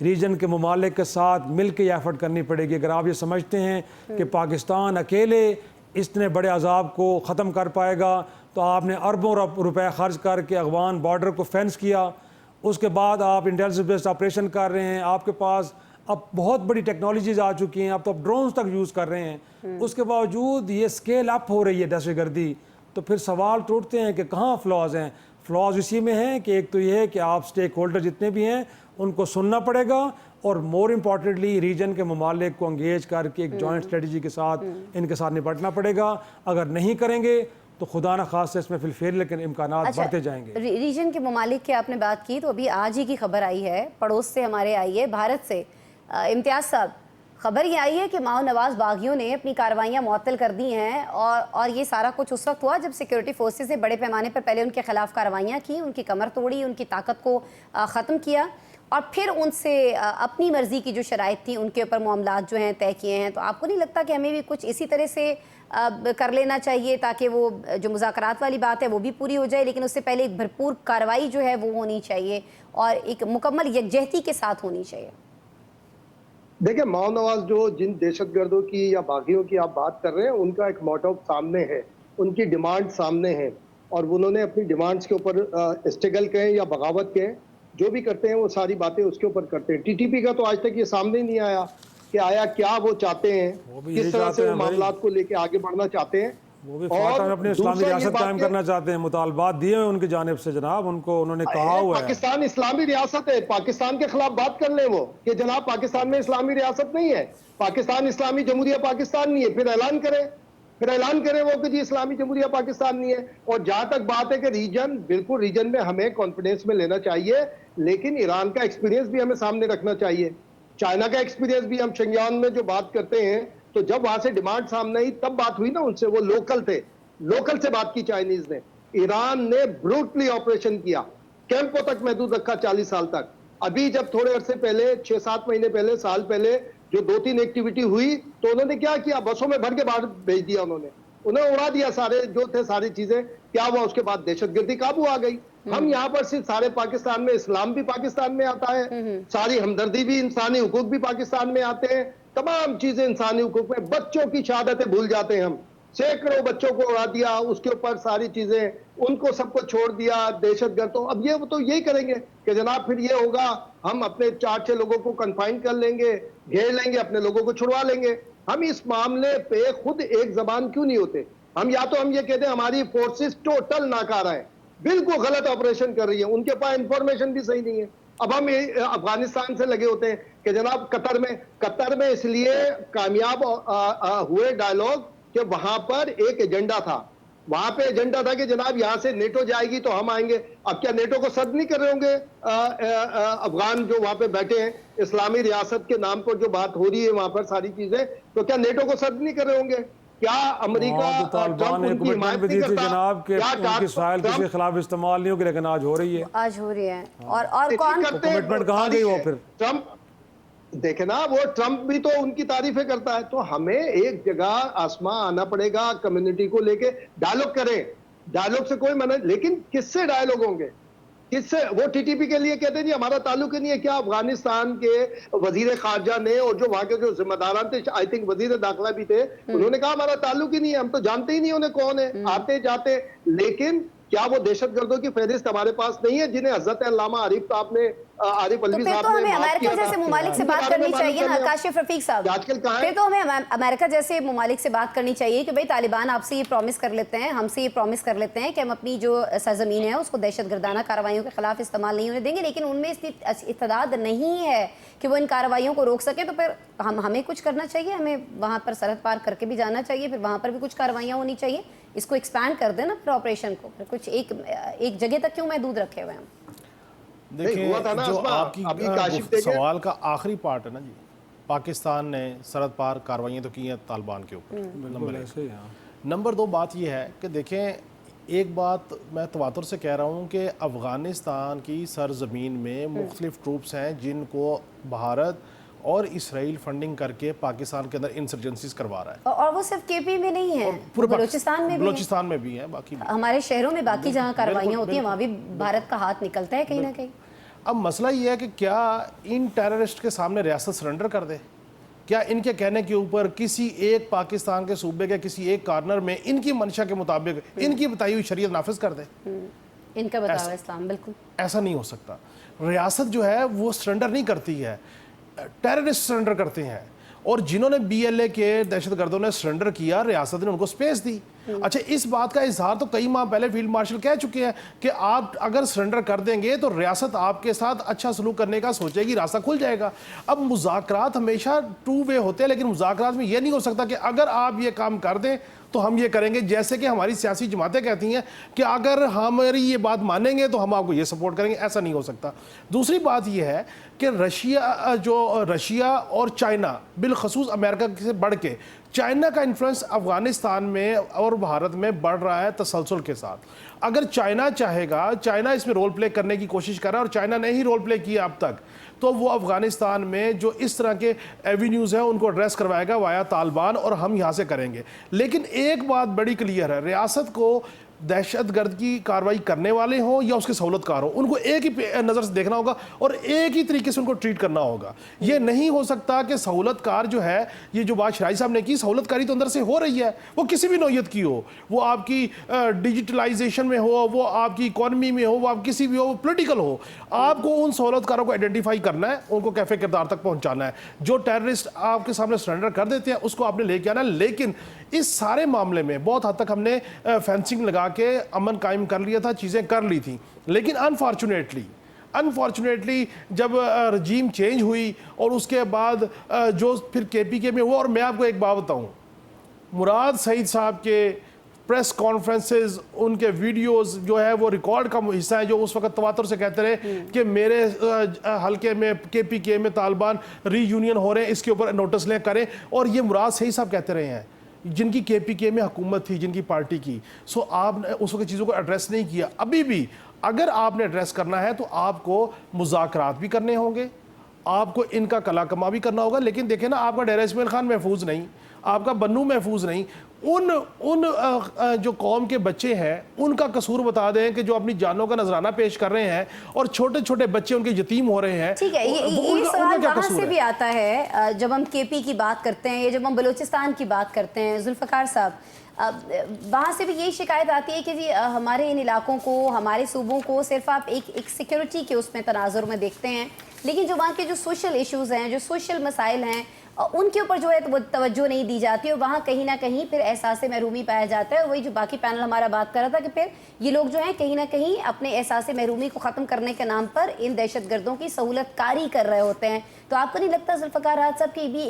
रीजन के ममालिक के साथ मिल के एफर्ट करनी पड़ेगी। अगर आप ये समझते हैं कि पाकिस्तान अकेले इतने बड़े अजाब को ख़त्म कर पाएगा तो आपने अरबों रुपए खर्च करके अफगान बॉर्डर को फेंस किया, उसके बाद आप इंटेलिजेंस बेस्ड ऑपरेशन कर रहे हैं, आपके पास अब बहुत बड़ी टेक्नोलॉजीज आ चुकी हैं, अब तो आप ड्रोन्स तक यूज़ कर रहे हैं, उसके बावजूद ये स्केल अप हो रही है दहशतगर्दी। तो फिर सवाल तो उठते हैं कि कहाँ फ्लॉज हैं। फ्लॉज इसी में हैं कि एक तो ये है कि आप स्टेक होल्डर जितने भी हैं उनको सुनना पड़ेगा, और मोर इम्पॉर्टेंटली रीजन के ममालिक को इंगेज करके एक जॉइंट स्ट्रेटजी के साथ इनके साथ निपटना पड़ेगा। अगर नहीं करेंगे तो खुदा न खास से इसमें फिर लेकिन इम्कानात बढ़ते जाएंगे। रीजन के ममालिक की आपने बात की, तो अभी आज ही की खबर आई है, पड़ोस से हमारे आई है, भारत से। इम्तियाज़ साहब, खबर ये आई है कि माओ नवाज बागियों ने अपनी कार्रवाइयाँ मुअत्तल कर दी हैं, और ये सारा कुछ उस वक्त हुआ जब सिक्योरिटी फोर्सेस ने बड़े पैमाने पर पहले उनके खिलाफ कार्रवाइयाँ की, उनकी कमर तोड़ी, उनकी ताकत को ख़त्म किया, और फिर उनसे अपनी मर्ज़ी की जो शराइत थी उनके ऊपर मामलात जो हैं तय किए हैं। तो आपको नहीं लगता कि हमें भी कुछ इसी तरह से कर लेना चाहिए ताकि वो जो मुज़ाकरात वाली बात है वो भी पूरी हो जाए, लेकिन उससे पहले एक भरपूर कार्रवाई जो है वो होनी चाहिए और एक मुकम्मल यकजहती के साथ होनी चाहिए? देखिए, माओ नवाज जो जिन दहशतगर्दों की या बागियों की आप बात कर रहे हैं, उनका एक मोटिव सामने है, उनकी डिमांड सामने है, और उन्होंने अपनी डिमांड्स के ऊपर स्ट्रगल कहें या बगावत कहें, जो भी करते हैं वो सारी बातें उसके ऊपर करते हैं। टीटीपी का तो आज तक ये सामने ही नहीं आया कि आया क्या वो चाहते हैं, किस तरह से वो मामलात को लेके आगे बढ़ना चाहते हैं। वो भी फातह में अपनी इस्लामी रियासत कायम करना चाहते हैं, मुतालबात दिए हुए उनकी जानिब से जनाब, उनको उन्होंने कहा हुआ है पाकिस्तान इस्लामी रियासत है, पाकिस्तान के खिलाफ बात कर ले वो कि जनाब पाकिस्तान में इस्लामी रियासत नहीं है, पाकिस्तान इस्लामी जमहूरिया पाकिस्तान नहीं है, फिर ऐलान करें वो कि जी इस्लामी जमहूरिया पाकिस्तान नहीं है। और जहां तक बात है कि रीजन, बिल्कुल रीजन में हमें कॉन्फिडेंस में लेना चाहिए, लेकिन ईरान का एक्सपीरियंस भी हमें सामने रखना चाहिए, चाइना का एक्सपीरियंस भी। हम शिंजान में जो बात करते हैं, तो जब वहां से डिमांड सामने आई तब बात हुई ना उनसे, वो लोकल थे, लोकल से बात की चाइनीज ने। ईरान ने ब्रूटली ऑपरेशन किया, कैंपों तक महदूद रखा 40 साल तक। अभी जब थोड़े अरसे पहले, 6-7 महीने पहले, साल पहले जो 2-3 एक्टिविटी हुई, तो उन्होंने क्या किया, बसों में भर के बाहर भेज दिया, उन्हें उड़ा दिया सारे जो थे, सारी चीजें। क्या हुआ उसके बाद? दहशतगर्दी काबू आ गई। हम यहाँ पर सिर्फ सारे पाकिस्तान में, इस्लाम भी पाकिस्तान में आता है, सारी हमदर्दी भी, इंसानी हुकूक भी पाकिस्तान में आते हैं, तमाम चीजें इंसानी हुकूक में। बच्चों की शहादतें भूल जाते हैं हम, सैकड़ों बच्चों को उड़ा दिया, उसके ऊपर सारी चीजें, उनको सबको छोड़ दिया दहशतगर्द। तो अब ये तो यही करेंगे कि जनाब फिर ये होगा, हम अपने 4-6 लोगों को कन्फाइन कर लेंगे, घेर लेंगे, अपने लोगों को छुड़वा लेंगे। हम इस मामले पे खुद एक जबान क्यों नहीं होते? हम या तो हम ये कहते हैं हमारी फोर्सेस टोटल नाकारा है, बिल्कुल गलत ऑपरेशन कर रही है, उनके पास इंफॉर्मेशन भी सही नहीं है। अब हम अफगानिस्तान से लगे होते हैं कि जनाब कतर में इसलिए कामयाब हुए डायलॉग कि वहां पर एक एजेंडा था, वहां पे एजेंडा था कि जनाब यहां से नेटो जाएगी तो हम आएंगे। अब क्या नेटो को सद नहीं कर रहे होंगे अफगान जो वहां पे बैठे हैं, इस्लामी रियासत के नाम पर जो बात हो रही है वहां पर सारी चीजें, तो क्या नेटो को सद नहीं कर रहे होंगे? क्या अमेरिका तालिबान ने कमिटमेंट भी दी थी जनाब के उनकी फाइल किसी के खिलाफ इस्तेमाल नहीं होगी, लेकिन आज हो रही है, और कौन कमिटमेंट कहाँ गई? वो फिर ट्रम्प देखे ना, वो ट्रम्प भी तो उनकी तारीफें करता है। तो हमें एक जगह आसमां आना पड़ेगा, कम्युनिटी को लेके डायलॉग करें, डायलॉग से कोई मना, लेकिन किससे डायलॉग होंगे? किससे? वो टीटीपी के लिए कहते हैं जी हमारा ताल्लुक ही नहीं है। क्या अफगानिस्तान के वजीर खारजा ने और जो वहां के जो जिम्मेदारान थे, आई थिंक वजीर दाखिला भी थे, उन्होंने कहा हमारा ताल्लुक ही नहीं है, हम तो जानते ही नहीं उन्हें कौन है, आते जाते। लेकिन क्या वो दहशतगर्दों की फहरिस्त हमारे पास नहीं है जिन्हें हजरत अल्लामा आरिफ साहब ने, आरिफ तो अलवी फिर साहब तो ने हमें माफ अमेरिका किया था? जैसे ममालिक से उनके बात बारे में करनी मालूम चाहिए ना, करने- काशिफ रफीक साहब। आजकल कहाँ है? फिर तो हमें अमेरिका जैसे ममालिक से बात करनी चाहिए कि भाई तालिबान आपसे ये प्रॉमिस कर लेते हैं, हमसे ये प्रॉमिस कर लेते हैं कि हम अपनी जो सरजमीन है उसको दहशतगर्दाना कार्रवाइयों के खिलाफ इस्तेमाल नहीं होने देंगे, लेकिन उनमें इतनी इत्तेदाद नहीं है कि वो इन कार्रवाइयों को रोक सकें। तो फिर हमें कुछ करना चाहिए, हमें वहाँ पर सरहद पार करके भी जाना चाहिए, फिर वहाँ पर भी कुछ कार्रवाइयाँ होनी चाहिए। इसको एक्सपैंड कर देना फिर ऑपरेशन को, फिर कुछ एक जगह तक क्यों महदूद रखे हुए हैं? देखिए हुआ था ना जो अस्मा, आपकी अभी काशिफ देखे- सवाल का आखिरी पार्ट है ना जी, पाकिस्तान ने सरहद पार कार्रवाइयाँ तो की हैं तालिबान के ऊपर, नंबर एक। ऐसे ही हाँ। नंबर दो बात यह है कि देखें, एक बात मैं तवातुर से कह रहा हूँ कि अफ़गानिस्तान की सरजमीन में मुख्तलिफ ट्रूप्स हैं जिनको भारत और इसराइल फंडिंग करके पाकिस्तान के अंदर इंसर्जेंसीज करवा रहा है। और वो सिर्फ केपी में नहीं है, पूरे बलूचिस्तान में भी है। बलूचिस्तान में भी है, बाकी भी। हमारे शहरों में बाकी जहाँ कार्रवाइयाँ बिल्कुल, होती हैं वहाँ भी भारत का हाथ निकलता है कहीं ना कहीं। अब मसला ये है कि क्या इन टेररिस्ट के सामने रियासत सरेंडर कर दे? क्या इनके कहने के ऊपर किसी एक पाकिस्तान के सूबे के किसी एक कॉर्नर में इनकी मंशा के मुताबिक इनकी बताई हुई शरीयत नाफिज कर दे? इनका बतावा इस्लाम, बिल्कुल ऐसा नहीं हो सकता। रियासत जो है वो सरेंडर नहीं करती है, टेररिस्ट सरेंडर करते हैं। और जिन्होंने बीएलए के दहशतगर्दों ने सरेंडर किया, रियासत ने उनको स्पेस दी। अच्छा, इस बात का इजहार तो कई माह पहले फील्ड मार्शल कह चुके हैं कि आप अगर सरेंडर कर देंगे तो रियासत आपके साथ अच्छा सलूक करने का सोचेगी, रास्ता खुल जाएगा। अब मुज़ाकरात हमेशा टू वे होते हैं, लेकिन मुज़ाकरात में यह नहीं हो सकता कि अगर आप ये काम कर दें तो हम ये करेंगे। जैसे कि हमारी सियासी जमातें कहती हैं कि अगर हमारी ये बात मानेंगे तो हम आपको ये सपोर्ट करेंगे, ऐसा नहीं हो सकता। दूसरी बात ये है कि रशिया और चाइना, बिलखसूस अमेरिका से बढ़ के चाइना का इन्फ्लुएंस अफगानिस्तान में और भारत में बढ़ रहा है तसलसल के साथ। अगर चाइना चाहेगा, चाइना इसमें रोल प्ले करने की कोशिश कर रहा है और चाइना ने ही रोल प्ले किया अब तक, तो वो अफगानिस्तान में जो इस तरह के एवेन्यूज़ हैं उनको एड्रेस करवाएगा वाया तालिबान, और हम यहाँ से करेंगे। लेकिन एक बात बड़ी क्लियर है, रियासत को दहशतगर्द की कार्रवाई करने वाले हों या उसके सहूलतकार हों, उनको एक ही नज़र से देखना होगा और एक ही तरीके से उनको ट्रीट करना होगा। ये नहीं हो सकता कि सहूलतकार जो है, ये जो बात शराई साहब ने की, सहूलतकारी तो अंदर से हो रही है, वो किसी भी नौयत की हो, वो आपकी डिजिटलाइजेशन में हो, वो आपकी इकॉनमी में हो, वो आप किसी भी हो, वो पोलिटिकल हो, आपको उन सहूलतकारों को आइडेंटिफाई करना है, उनको कैफे किरदार तक पहुँचाना है। जो टेररिस्ट आपके सामने सरेंडर कर देते हैं उसको आपने लेके आना है। लेकिन इस सारे मामले में बहुत हद तक हमने फेंसिंग लगा के अमन कायम कर लिया था, चीज़ें कर ली थी। लेकिन अनफॉर्चुनेटली जब रजीम चेंज हुई और उसके बाद जो फिर केपीके में हुआ, और मैं आपको एक बात बताऊं, मुराद सईद साहब के प्रेस कॉन्फ्रेंसेस, उनके वीडियोस जो है वो रिकॉर्ड का हिस्सा है, जो उस वक्त तवातुर से कहते रहे कि मेरे हल्के में केपीके में तालिबान रीयूनियन हो रहे हैं, इसके ऊपर नोटिस ले करें। और ये मुराद सईद साहब कहते रहे हैं जिनकी केपीके में हुकूमत थी, जिनकी पार्टी की। सो आपने उस वक्त चीज़ों को एड्रेस नहीं किया। अभी भी अगर आपने एड्रेस करना है तो आपको मुज़ाकरात भी करने होंगे, आपको इनका कला कमा भी करना होगा। लेकिन देखें ना, आपका डेरा इस्माइल खान महफूज नहीं, आपका बन्नू महफूज नहीं, उन जो कौम के बच्चे हैं उनका कसूर बता दें कि जो अपनी जानों का नजराना पेश कर रहे हैं और छोटे छोटे बच्चे उनके यतीम हो रहे हैं। ठीक है, ये सवाल वहाँ से भी आता है जब हम केपी की बात करते हैं या जब हम बलूचिस्तान की बात करते हैं। जुल्फ़कार साहब, वहाँ से भी यही शिकायत आती है कि जी हमारे इन इलाकों को, हमारे सूबों को सिर्फ आप एक सिक्योरिटी के उसमें तनाजुर में देखते हैं, लेकिन जो वहाँ के जो सोशल इश्यूज़ हैं, जो सोशल मसाइल हैं, उनके ऊपर जो है तो तवज्जो नहीं दी जाती। और वहाँ कहीं ना कहीं फिर एहसास महरूमी पाया जाता है। वही जो बाकी पैनल हमारा बात कर रहा था कि फिर ये लोग जो हैं कहीं ना कहीं अपने एहसास महरूमी को ख़त्म करने के नाम पर इन दहशतगर्दों की सहूलतकारी कर रहे होते हैं। तो आपको नहीं लगता जुल्फ़कार राज साहब की भी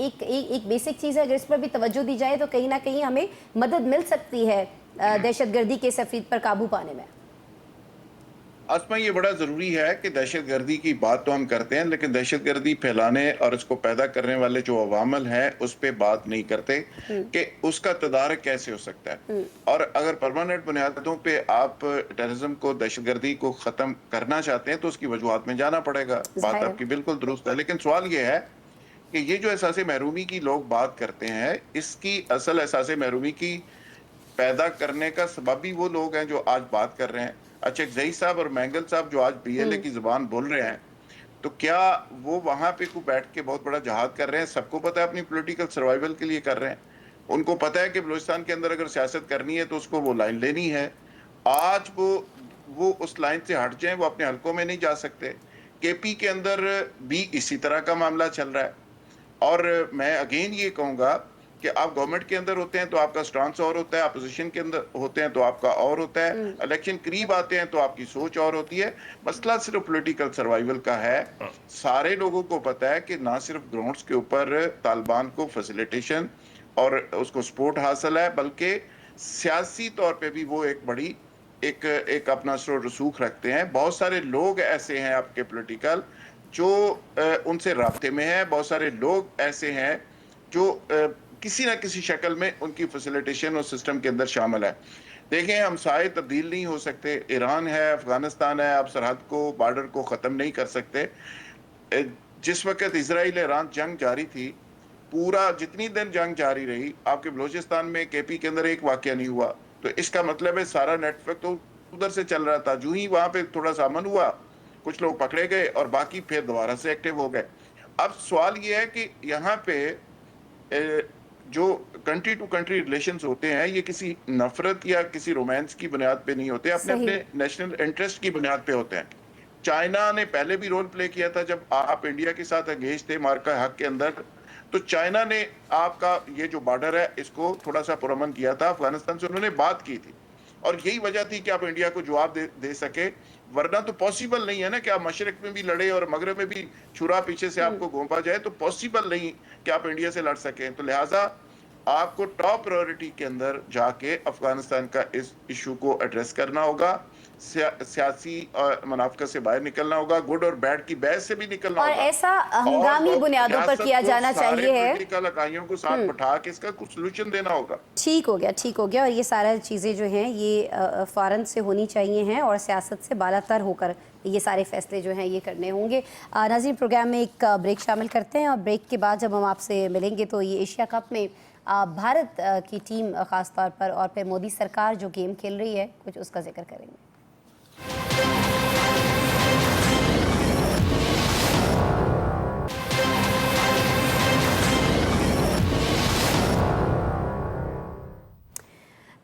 एक बेसिक चीज़ है, अगर इस पर भी तवज्जो दी जाए तो कहीं ना कहीं हमें मदद मिल सकती है दहशतगर्दी के सफीद पर काबू पाने में? आसमा, ये बड़ा ज़रूरी है कि दहशतगर्दी की बात तो हम करते हैं, लेकिन दहशतगर्दी फैलाने और उसको पैदा करने वाले जो अवामल हैं उस पर बात नहीं करते कि उसका तदारक कैसे हो सकता है। और अगर परमानेंट बुनियादों पे आप टेररिज्म को, दहशतगर्दी को ख़त्म करना चाहते हैं तो उसकी वजूहात में जाना पड़ेगा। बात आपकी बिल्कुल दुरुस्त है, लेकिन सवाल ये है कि ये जो एहसास महरूमी की लोग बात करते हैं, इसकी असल एहसास महरूमी की पैदा करने का सबब भी वो लोग हैं जो आज बात कर रहे हैं। अच्छा, जई साहब और मैंगल साहब जो आज PLA की जुबान बोल रहे हैं, तो क्या वो वहां पे को बैठ के बहुत बड़ा जहाद कर रहे हैं? सबको पता है अपनी पॉलिटिकल सर्वाइवल के लिए कर रहे हैं। उनको पता है कि बलूचिस्तान के अंदर अगर सियासत करनी है तो उसको वो लाइन लेनी है। आज वो उस लाइन से हट जाएं, वो अपने हलकों में नहीं जा सकते। KP के अंदर भी इसी तरह का मामला चल रहा है। और मैं अगेन ये कहूंगा कि आप गवर्नमेंट के अंदर होते हैं तो आपका स्टांस और होता है, अपोजिशन के अंदर होते हैं तो आपका और होता है, इलेक्शन करीब आते हैं तो आपकी सोच और होती है। मसला सिर्फ पॉलिटिकल सर्वाइवल का है। सारे लोगों को पता है कि ना सिर्फ ग्राउंड्स के ऊपर तालिबान को फैसिलिटेशन और उसको सपोर्ट हासिल है, बल्कि सियासी तौर पे भी वो एक बड़ी एक अपना रसूख रखते हैं। बहुत सारे लोग ऐसे हैं आपके पॉलिटिकल जो उनसे राब्ते में है। बहुत सारे लोग ऐसे हैं जो किसी ना किसी शक्ल में उनकी फैसिलिटेशन और सिस्टम के अंदर शामिल है। देखें, हमसाए तब्दील नहीं हो सकते। ईरान है, अफगानिस्तान है, आप सरहद को, बॉर्डर को ख़त्म नहीं कर सकते। जिस वक्त इजराइल ईरान जंग जारी थी, पूरा जितनी दिन जंग जारी रही, आपके बलूचिस्तान में KP के अंदर एक वाकया नहीं हुआ। तो इसका मतलब है सारा नेटवर्क तो उधर से चल रहा था। जो ही वहां पे थोड़ा सा अमन हुआ, कुछ लोग पकड़े गए और बाकी फिर दोबारा से एक्टिव हो गए। अब सवाल ये है कि यहाँ पे जो कंट्री टू कंट्री रिलेशंस होते हैं, ये किसी नफरत या किसी रोमांस की बुनियाद पे नहीं होते, अपने अपने नेशनल इंटरेस्ट की बुनियाद पे होते हैं। चाइना ने पहले भी रोल प्ले किया था जब आप इंडिया के साथ एंगेज थे मार्का हक के अंदर। तो चाइना ने आपका ये जो बॉर्डर है इसको थोड़ा सा पुरअमन किया था। अफगानिस्तान से उन्होंने बात की थी और यही वजह थी कि आप इंडिया को जवाब दे सके। वरना तो पॉसिबल नहीं है ना कि आप मशरक में भी लड़े और मगरब में भी छुरा पीछे से आपको घोंपा जाए, तो पॉसिबल नहीं कि आप इंडिया से लड़ सकें। तो लिहाजा आपको टॉप प्रायोरिटी के अंदर जाके अफगानिस्तान का इस इशू को एड्रेस करना होगा, सियासी मुनाफिकत से बाहर निकलना होगा, गुड और बैड की बहस से भी निकलना और होगा। ऐसा हंगामी बुनियादों पर किया जाना चाहिए है। पॉलिटिकल इकाइयों को साथ बिठा के इसका कुछ सोल्यूशन देना होगा। ठीक हो गया, ठीक हो गया। और ये सारा चीज़ें जो हैं ये फ़ौरन से होनी चाहिए हैं और सियासत से बालातर होकर ये सारे फैसले जो हैं ये करने होंगे। नाज़रीन, प्रोग्राम में एक ब्रेक शामिल करते हैं और ब्रेक के बाद जब हम आपसे मिलेंगे तो ये एशिया कप में भारत की टीम ख़ास तौर पर और फिर मोदी सरकार जो गेम खेल रही है, कुछ उसका जिक्र करेंगे।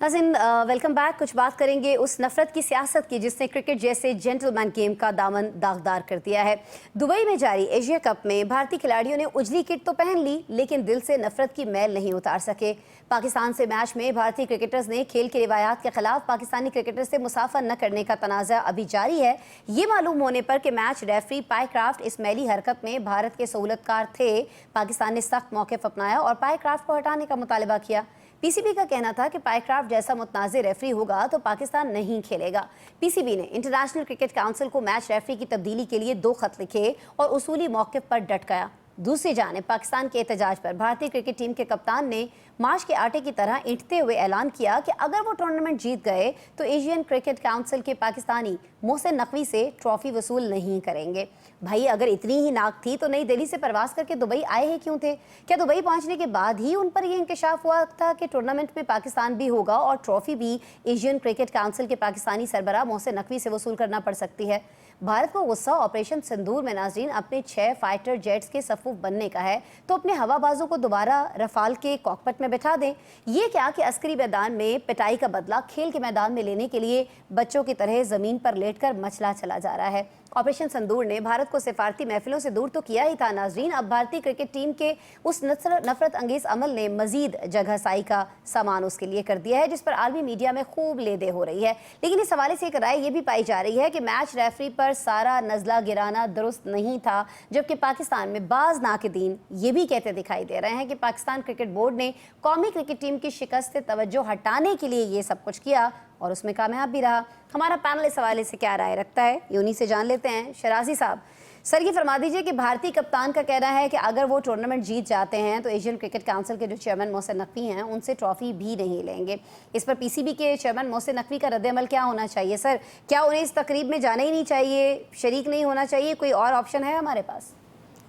नाज़रीन, वेलकम बैक। कुछ बात करेंगे उस नफरत की सियासत की जिसने क्रिकेट जैसे जेंटलमैन गेम का दामन दागदार कर दिया है। दुबई में जारी एशिया कप में भारतीय खिलाड़ियों ने उजली किट तो पहन ली, लेकिन दिल से नफरत की मैल नहीं उतार सके। पाकिस्तान से मैच में भारतीय क्रिकेटर्स ने खेल की रिवायात के खिलाफ पाकिस्तानी क्रिकेटर से मुसाफा न करने का तनाज़ा अभी जारी है। ये मालूम होने पर कि मैच रेफरी पायक्राफ्ट इस मैली हरकत में भारत के सहूलतकार थे, पाकिस्तान ने सख्त मौक़िफ़ अपनाया और पायक्राफ्ट को हटाने का मुतालबा किया। PCB का कहना था कि पायक्राफ्ट जैसा मुतनाज़ रेफरी होगा तो पाकिस्तान नहीं खेलेगा। PCB ने इंटरनेशनल क्रिकेट काउंसिल को मैच रेफरी की तब्दीली के लिए 2 खत लिखे और उसूली मौक़िफ़ पर डट गया। दूसरी जानिब पाकिस्तान के एहतजाज पर भारतीय क्रिकेट टीम के कप्तान ने माश के आटे की तरह ईंटते हुए ऐलान किया कि अगर वो टूर्नामेंट जीत गए तो एशियन क्रिकेट काउंसिल के पाकिस्तानी मोहसिन नकवी से ट्रॉफी वसूल नहीं करेंगे। भाई, अगर इतनी ही नाक थी तो नई दिल्ली से प्रवास करके दुबई आए ही क्यों थे? क्या दुबई पहुंचने के बाद ही उन पर यह इंकशाफ हुआ था कि टूर्नामेंट में पाकिस्तान भी होगा और ट्रॉफी भी एशियन क्रिकेट काउंसिल के पाकिस्तानी सरबराह मोहसिन नकवी से वसूल करना पड़ सकती है? भारत को गुस्सा ऑपरेशन सिंदूर में नाज़रीन अपने 6 फाइटर जेट्स के सफूफ बनने का है तो अपने हवाबाजों को दोबारा रफाल के कॉकपिट में बैठा दें। ये क्या कि अस्करी मैदान में पिटाई का बदला खेल के मैदान में लेने के लिए बच्चों की तरह ज़मीन पर लेटकर मचला चला जा रहा है। ऑपरेशन सिंदूर ने भारत को सिफारती महफिलों से दूर तो किया ही था नाज़रीन, अब भारतीय क्रिकेट टीम के उस नफरत अंगेज अमल ने मजीद जगहसाई का सामान उसके लिए कर दिया है, जिस पर आलमी मीडिया में खूब लेदे हो रही है। लेकिन इस हवाले से एक राय ये भी पाई जा रही है कि मैच रेफरी पर सारा नज़ला गिराना दुरुस्त नहीं था, जबकि पाकिस्तान में बाज़ नाक़दीन ये भी कहते दिखाई दे रहे हैं कि पाकिस्तान क्रिकेट बोर्ड ने कौमी क्रिकेट टीम की शिकस्त से तवज्जो हटाने के लिए ये सब कुछ किया और उसमें कामयाब भी रहा। हमारा पैनल इस हवाले से क्या राय रखता है, ये उन्हीं से जान लेते हैं। शराजी साहब, सर ये फरमा दीजिए कि भारतीय कप्तान का कहना है कि अगर वो टूर्नामेंट जीत जाते हैं तो एशियन क्रिकेट काउंसिल के जो चेयरमैन मोहसिन नकवी हैं उनसे ट्रॉफी भी नहीं लेंगे। इस पर PCB के चेयरमैन मोहसिन नकवी का रद्द-ए-अमल क्या होना चाहिए? सर, क्या उन्हें इस तकरीब में जाना ही नहीं चाहिए, शरीक नहीं होना चाहिए, कोई और ऑप्शन है हमारे पास?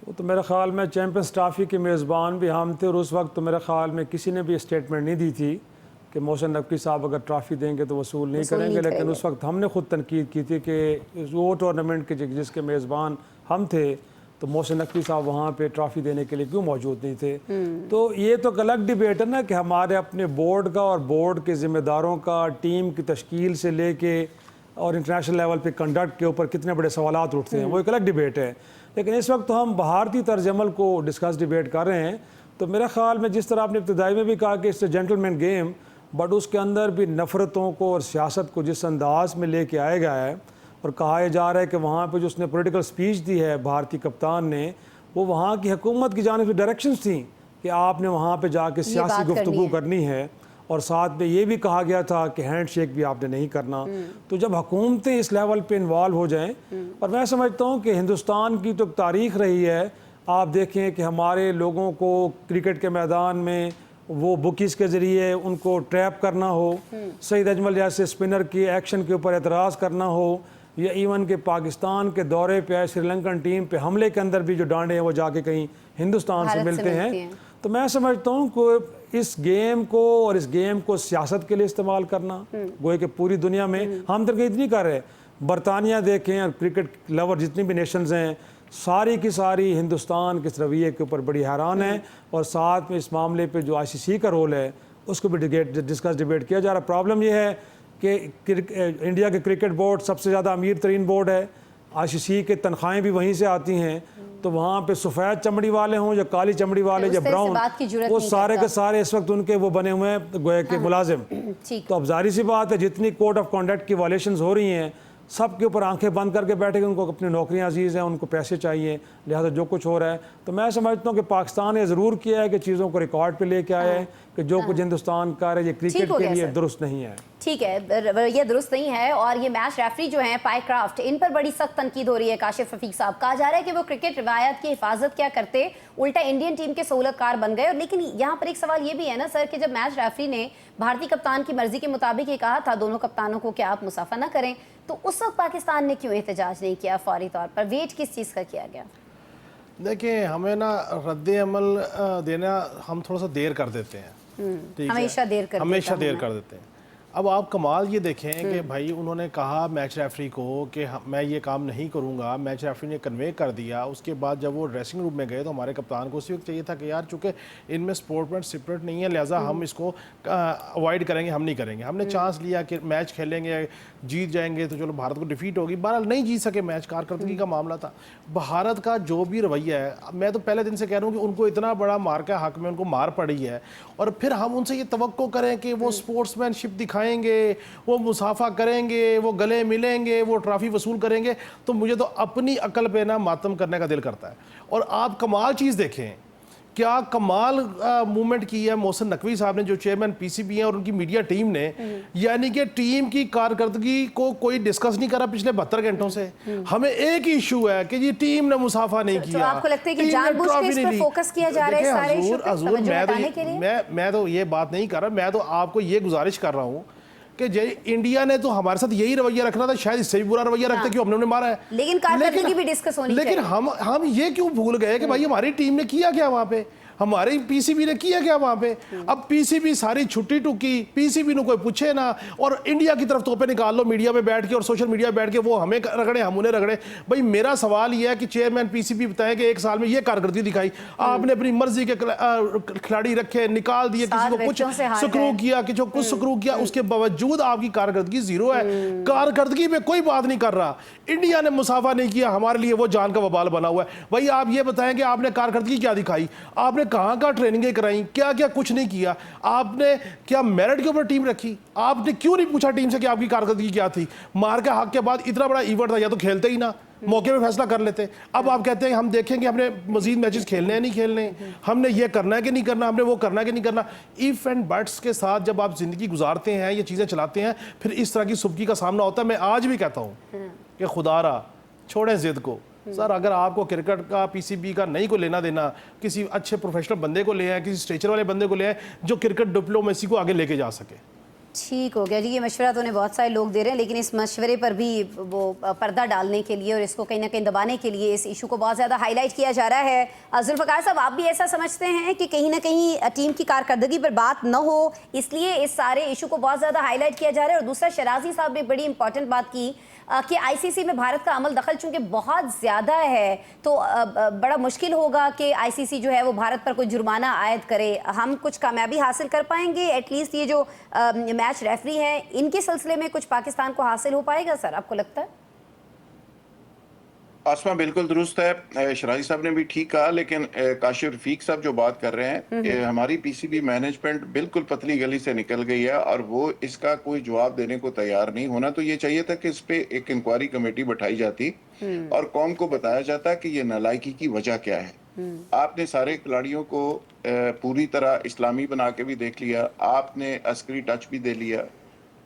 वो तो मेरे ख्याल में चैम्पियंस ट्रॉफी के मेज़बान भी हम थे और उस वक्त तो मेरे ख्याल में किसी ने भी स्टेटमेंट नहीं दी थी। कि मोहसिन नकवी साहब अगर ट्रॉफ़ी देंगे तो वसूल नहीं करेंगे, लेकिन उस वक्त हमने खुद तनकीद की थी कि वो टूर्नामेंट के जिसके मेज़बान हम थे तो मोहसिन नकवी साहब वहाँ पे ट्रॉफ़ी देने के लिए क्यों मौजूद नहीं थे। तो ये तो एक अलग डिबेट है ना कि हमारे अपने बोर्ड का और बोर्ड के ज़िम्मेदारों का टीम की तश्कील से लेके और इंटरनेशनल लेवल पे कंडक्ट के ऊपर कितने बड़े सवालात उठते हैं, वो एक अलग डिबेट है। लेकिन इस वक्त तो हम भारतीय तर्ज अमल को डिस्कस डिबेट कर रहे हैं। तो मेरा ख्याल में जिस तरह आपने इब्तदाई में भी कहा कि इट्स जेंटलमैन गेम, बट उसके अंदर भी नफ़रतों को और सियासत को जिस अंदाज में लेके आया गया है, और कहा जा रहा है कि वहाँ पे जो उसने पॉलिटिकल स्पीच दी है भारतीय कप्तान ने, वो वहाँ की हुकूमत की जानिब से डायरेक्शंस थी कि आपने वहाँ पे जाके सियासी गुफ्तगू करनी है, और साथ में ये भी कहा गया था कि हैंड शेक भी आपने नहीं करना। तो जब हुकूमतें इस लेवल पे इन्वॉल्व हो जाएं, और मैं समझता हूँ कि हिंदुस्तान की तो तारीख़ रही है, आप देखें कि हमारे लोगों को क्रिकेट के मैदान में वो बुकीज़ के ज़रिए उनको ट्रैप करना हो, सईद अजमल जैसे स्पिनर की एक्शन के ऊपर एतराज़ करना हो, या इवन के पाकिस्तान के दौरे पे आए श्रीलंकन टीम पे हमले के अंदर भी जो डांडे हैं वो जाके कहीं हिंदुस्तान से मिलते हैं। तो मैं समझता हूँ कि इस गेम को और इस गेम को सियासत के लिए इस्तेमाल करना, गोए कि पूरी दुनिया में हम तरकीब नहीं कर रहे। बरतानिया देखें और क्रिकेट लवर जितनी भी नेशंस हैं, सारी की सारी हिंदुस्तान के इस रवैये के ऊपर बड़ी हैरान है, और साथ में इस मामले पे जो ICC का रोल है उसको भी डिस्कस डिबेट किया जा रहा है। प्रॉब्लम यह है कि इंडिया के क्रिकेट बोर्ड सबसे ज़्यादा अमीर तरीन बोर्ड है, ICC के तनख्वाहें भी वहीं से आती हैं, तो वहाँ पे सफ़ेद चमड़ी वाले हों या काली चमड़ी वाले या ब्राउन, वो सारे के सारे इस वक्त उनके वो बने हुए हैं गोया के मुलाजिम। तो अब जाहिर सी बात है जितनी कोड ऑफ कॉन्डक्ट की वायलेशंस हो रही हैं, सब के ऊपर आंखें बंद करके बैठे, उनको अपनी नौकरियां अजीज़ हैं, उनको पैसे चाहिए, लिहाजा जो कुछ हो रहा है। तो मैं समझता हूँ कि पाकिस्तान ने ज़रूर किया है कि चीज़ों को रिकॉर्ड पे लेके आया है कि जो कुछ हिंदुस्तान का है ये क्रिकेट के लिए दुरुस्त नहीं है। ठीक है, ये दुरुस्त नहीं है। और ये मैच रेफरी जो हैं पायक्राफ्ट, इन पर बड़ी सख्त तनकीद हो रही है। काशिफ रफीक साहब, कहा जा रहा है कि वो क्रिकेट रिवायत की हिफाजत क्या करते, उल्टा इंडियन टीम के सहूलतकार बन गए। लेकिन यहाँ पर एक सवाल ये भी है ना सर कि जब मैच रेफरी ने भारतीय कप्तान की मर्जी के मुताबिक ये कहा था दोनों कप्तानों को कि आप मुसाफा ना करें, तो उस वक्त पाकिस्तान ने क्यों एहतजाज नहीं किया फौरी तौर पर? वेट किस चीज़ का किया गया? देखिए, हमें ना रद्द अमल देना हम थोड़ा सा देर कर देते हैं, हमेशा देर कर देते हैं। अब आप कमाल ये देखें कि भाई उन्होंने कहा मैच रेफरी को कि मैं ये काम नहीं करूँगा, मैच रेफरी ने कन्वे कर दिया। उसके बाद जब वो ड्रेसिंग रूम में गए तो हमारे कप्तान को उसी वक्त चाहिए था कि यार चूँकि इनमें स्पोर्टमैन स्पिरिट नहीं है, लिहाजा हम इसको अवॉइड करेंगे, हम नहीं करेंगे। हमने चांस लिया कि मैच खेलेंगे, जीत जाएंगे तो चलो भारत को डिफीट होगी, बहरहाल नहीं जीत सके मैच, कारकर्दगी का मामला था। भारत का जो भी रवैया है, मैं तो पहले दिन से कह रहा हूँ कि उनको इतना बड़ा मार का हक में उनको मार पड़ी है, और फिर हम उनसे ये तवक्को करें कि वो स्पोर्ट्समैनशिप दिखाएंगे, वो मुसाफा करेंगे, वो गले मिलेंगे, वो ट्रॉफी वसूल करेंगे, तो मुझे तो अपनी अकल पे ना मातम करने का दिल करता है। और आप कमाल चीज़ देखें, क्या कमाल मूवमेंट की है मोहसिन नकवी साहब ने, जो चेयरमैन PCB हैं, और उनकी मीडिया टीम ने, यानी कि टीम की कारकर्दगी को कोई डिस्कस नहीं करा पिछले 72 घंटों से। हमें एक ही इशू है कि ये टीम ने मुसाफा नहीं किया। तो आपको लगता है कि जानबूझ के इस पर फोकस किया जा रहा है सारे इशू पे तवज्जो हटाने के लिए? मैं तो ये बात नहीं कर रहा, मैं तो आपको ये गुजारिश कर रहा हूँ कि इंडिया ने तो हमारे साथ यही रवैया रखना था, शायद इससे भी बुरा रवैया रखते क्यों हमने उन्हें मारा है। लेकिन कारकर्दगी भी डिस्कस होनी चाहिए। लेकिन हम ये क्यों भूल गए कि भाई हमारी टीम ने किया क्या वहाँ पे, हमारी PCB ने किया क्या वहाँ पे। अब PCB सारी छुट्टी टुकी, PCB ने कोई पूछे ना, और इंडिया की तरफ तोपे निकाल लो मीडिया में बैठ के और सोशल मीडिया में बैठ के, वो हमें रगड़े हम उन्हें रगड़े। भाई मेरा सवाल ये है कि चेयरमैन PCB बताएं कि एक साल में ये कारकर्दगी दिखाई, आपने अपनी मर्जी के खिलाड़ी रखे, निकाल दिए, किसी को कुछ सुक्रू किया, किसी को कुछ सुक्रू किया, उसके बावजूद आपकी कारकर्दगी जीरो है। कारकर्दगी पे कोई बात नहीं कर रहा। इंडिया ने मुसाफा नहीं किया, हमारे लिए वो जान का वबाल बना हुआ है। भाई आप ये बताएं कि आपने कारकर्दगी क्या दिखाई, आपने कहाँ का ट्रेनिंगें कराई, क्या क्या कुछ नहीं किया, आपने क्या मेरिट के ऊपर टीम रखी, आपने क्यों नहीं पूछा टीम से कि आपकी कारकर्दगी क्या थी। मार के हक के बाद इतना बड़ा इवेंट था, या तो खेलते ही ना, मौके पे फैसला कर लेते। अब आप कहते हैं हम देखेंगे, हमने मजीद मैचेस खेलने हैं नहीं खेलने, हमने ये करना है कि नहीं करना, हमने वो करना है कि नहीं करना। इफ एंड बट्स के साथ जब आप जिंदगी गुजारते हैं, ये चीज़ें चलाते हैं, फिर इस तरह की सुबकी का सामना होता है। मैं आज भी कहता हूँ कि खुदारा छोड़ें जिद को। सर अगर आपको क्रिकेट का PCB का नहीं को लेना देना, किसी अच्छे प्रोफेशनल बंदे को ले आए, किसी स्ट्रेचर वाले बंदे को ले आए जो क्रिकेट डिप्लोमेसी को आगे लेके जा सके। ठीक हो गया जी। ये मशवरा तो उन्हें बहुत सारे लोग दे रहे हैं, लेकिन इस मशवरे पर भी वो पर्दा डालने के लिए और इसको कहीं ना कहीं दबाने के लिए इस इशू को बहुत ज़्यादा हाईलाइट किया जा रहा है। जुल्फ़िकार साहब, आप भी ऐसा समझते हैं कि कहीं ना कहीं टीम की कारकर्दगी पर बात न हो, इसलिए इस सारे इशू को बहुत ज़्यादा हाईलाइट किया जा रहा है? और दूसरा, शराजी साहब ने बड़ी इंपॉर्टेंट बात की कि आईसीसी में भारत का अमल दखल चूंकि बहुत ज़्यादा है, तो बड़ा मुश्किल होगा कि आईसीसी जो है वो भारत पर कोई जुर्माना आयद करे। हम कुछ कामयाबी हासिल कर पाएंगे? एटलीस्ट ये जो मैच रेफरी हैं, इनके सिलसिले में कुछ पाकिस्तान को हासिल हो पाएगा सर, आपको लगता है? आसमा बिल्कुल दुरुस्त है, शराजी साहब ने भी ठीक कहा, लेकिन काशिफ रफीक साहब जो बात कर रहे हैं, हमारी पीसीबी मैनेजमेंट बिल्कुल पतली गली से निकल गई है और वो इसका कोई जवाब देने को तैयार नहीं। होना तो ये चाहिए था कि इस पे एक इंक्वायरी कमेटी बैठाई जाती और कौम को बताया जाता कि ये नालायकी की वजह क्या है। आपने सारे खिलाड़ियों को पूरी तरह इस्लामी बना के भी देख लिया, आपने अस्करी टच भी दे लिया।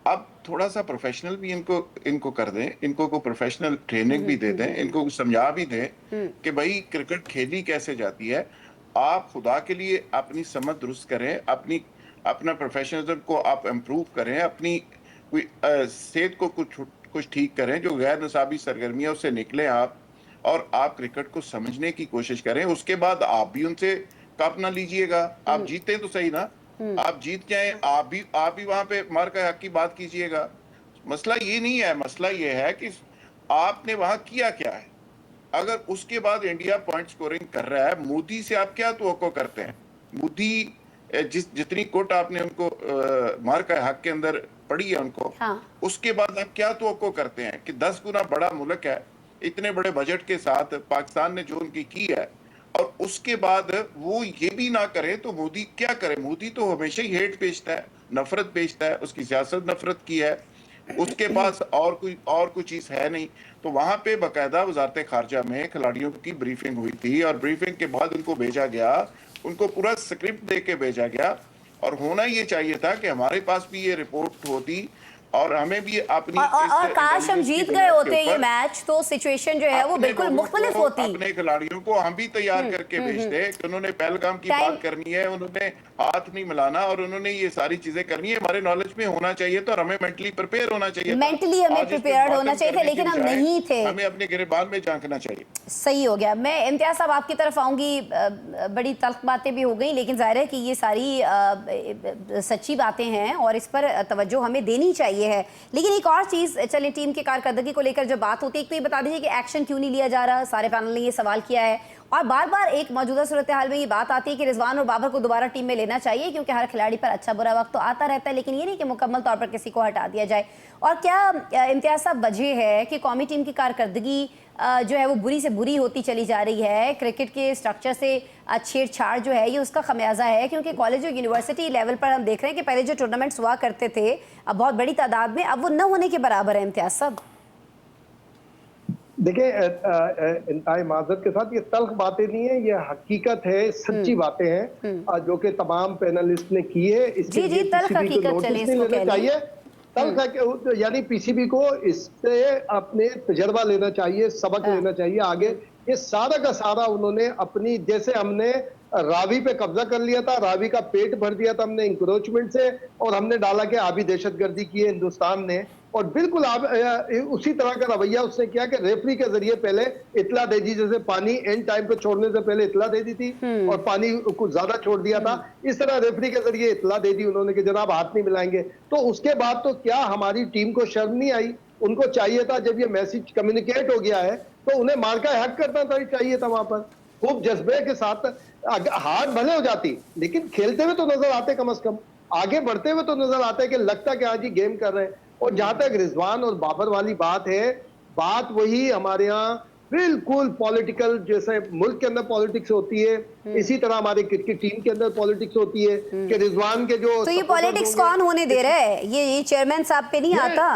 अब थोड़ा सा प्रोफेशनल भी इनको कर दें, इनको को प्रोफेशनल ट्रेनिंग भी दे दें, इनको समझा भी दें कि भाई क्रिकेट खेली कैसे जाती है। आप खुदा के लिए अपनी समझ दुरुस्त करें, अपना प्रोफेशनलिज्म को आप इम्प्रूव करें, अपनी सेहत को कुछ ठीक करें, जो गैर निसाबी सरगर्मियां उससे निकले आप, और आप क्रिकेट को समझने की कोशिश करें। उसके बाद आप भी उनसे कप ना लीजिएगा, आप जीते तो सही ना, आप जीत जाएं, आप भी वहां पे मार का हक की बात कीजिएगा। मसला ये नहीं है, मसला ये है कि आपने वहां किया क्या है। अगर उसके बाद इंडिया पॉइंट स्कोरिंग कर रहा है, मोदी से आप क्या तवक्को करते हैं? मोदी जितनी कोट आपने उनको मार का हक के अंदर पड़ी है उनको, उसके बाद आप क्या तवक्को करते हैं कि 10 गुना बड़ा मुल्क है, इतने बड़े बजट के साथ पाकिस्तान ने जो उनकी की है, और उसके बाद वो ये भी ना करे तो मोदी क्या करे? मोदी तो हमेशा ही हेट बेचता है, नफरत बेचता है, उसकी सियासत नफरत की है, उसके पास और कोई चीज है नहीं। तो वहां पे बाकायदा वजारत खारजा में खिलाड़ियों की ब्रीफिंग हुई थी और ब्रीफिंग के बाद उनको भेजा गया, उनको पूरा स्क्रिप्ट दे के भेजा गया। और होना ये चाहिए था कि हमारे पास भी ये रिपोर्ट होती और हमें भी अपनी और काश हम जीत गए होते ये मैच, तो सिचुएशन जो है वो बिल्कुल मुख्तलिफ होती। अपने खिलाड़ियों को हम भी तैयार करके भेजते कि उन्होंने पहलगाम की बात करनी है, उन्होंने हाथ नहीं मिलाना और उन्होंने ये सारी चीजें करनी है। हमारे नॉलेज में होना चाहिए तो हमें मेंटली प्रिपेयर होना चाहिए, मेंटली हमें प्रिपेयर्ड होना चाहिए था, लेकिन हम नहीं थे। हमें अपने गिरबान में झांकना चाहिए। सही हो गया। मैं इम्तियाज साहब आपकी तरफ आऊंगी। बड़ी तल्ख बातें भी हो गई, लेकिन जाहिर है कि ये सारी सच्ची बातें हैं और इस पर तवज्जो हमें देनी चाहिए है। लेकिन एक और चीज़, चलिए टीम की कारकर्दगी को लेकर जब बात होती है, एक तो ये बता दीजिए कि एक्शन क्यों नहीं लिया जा रहा? सारे पैनल ने ये सवाल किया है और बार बार एक मौजूदा सूरत हाल में ये बात आती है कि रिजवान और बाबर को दोबारा टीम में लेना चाहिए, क्योंकि हर खिलाड़ी पर अच्छा बुरा वक्त तो आता रहता है, लेकिन ये नहीं कि मुकम्मल तौर पर किसी को हटा दिया जाए। और क्या इम्तियाज साहब वजह है कि कौमी टीम की कारकर्दगी जो है वो बुरी से बुरी होती चली जा रही है? क्रिकेट के स्ट्रक्चर से छेड़छाड़ जो है ये उसका खमियाजा है, क्योंकि कॉलेज और यूनिवर्सिटी लेवल पर हम देख रहे हैं कि पहले जो टूर्नामेंट्स हुआ करते थे अब बहुत बड़ी तादाद में, अब वो न होने के बराबर है। इम्तियाज साहब देखिए, इंतहाई माजरत के साथ ये तल्ख बातें नहीं है, ये हकीकत है, सच्ची बातें हैं जो कि तमाम पैनलिस्ट ने की है। इसके लिए पीसीबी को नोटिस नहीं लेना चाहिए। तल्ख यानी पीसीबी को इससे अपने तजर्बा लेना चाहिए, सबक लेना चाहिए आगे। ये सारा का सारा उन्होंने अपनी, जैसे हमने रावी पे कब्जा कर लिया था, रावी का पेट भर दिया था हमने इंक्रोचमेंट से, और हमने डाला कि आबी दहशतगर्दी की है हिंदुस्तान ने, और बिल्कुल उसी तरह का रवैया उसने किया कि रेफरी के जरिए पहले इतला दे दी, जैसे पानी एंड टाइम पे छोड़ने से पहले इतला दे दी थी और पानी कुछ ज्यादा छोड़ दिया था, इस तरह रेफरी के जरिए इतला दे दी उन्होंने कि जनाब हाथ नहीं मिलाएंगे। तो उसके बाद तो क्या हमारी टीम को शर्म नहीं आई? उनको चाहिए था, जब ये मैसेज कम्युनिकेट हो गया है तो उन्हें मार्का हक करना चाहिए था वहां पर, खूब जज्बे के साथ। हार भले हो जाती लेकिन खेलते हुए तो नजर आते, कम से कम आगे बढ़ते हुए तो नजर आते कि लगता कि आज ही गेम कर रहे हैं। और जहां तक रिजवान और बाबर वाली बात है, बात वही हमारे यहाँ बिल्कुल पॉलिटिकल, जैसे मुल्क के अंदर पॉलिटिक्स होती है, इसी तरह हमारे क्रिकेट टीम के अंदर पॉलिटिक्स होती है कि रिजवान के जो, तो ये पॉलिटिक्स कौन होने दे रहा है? ये चेयरमैन साहब पे नहीं आता?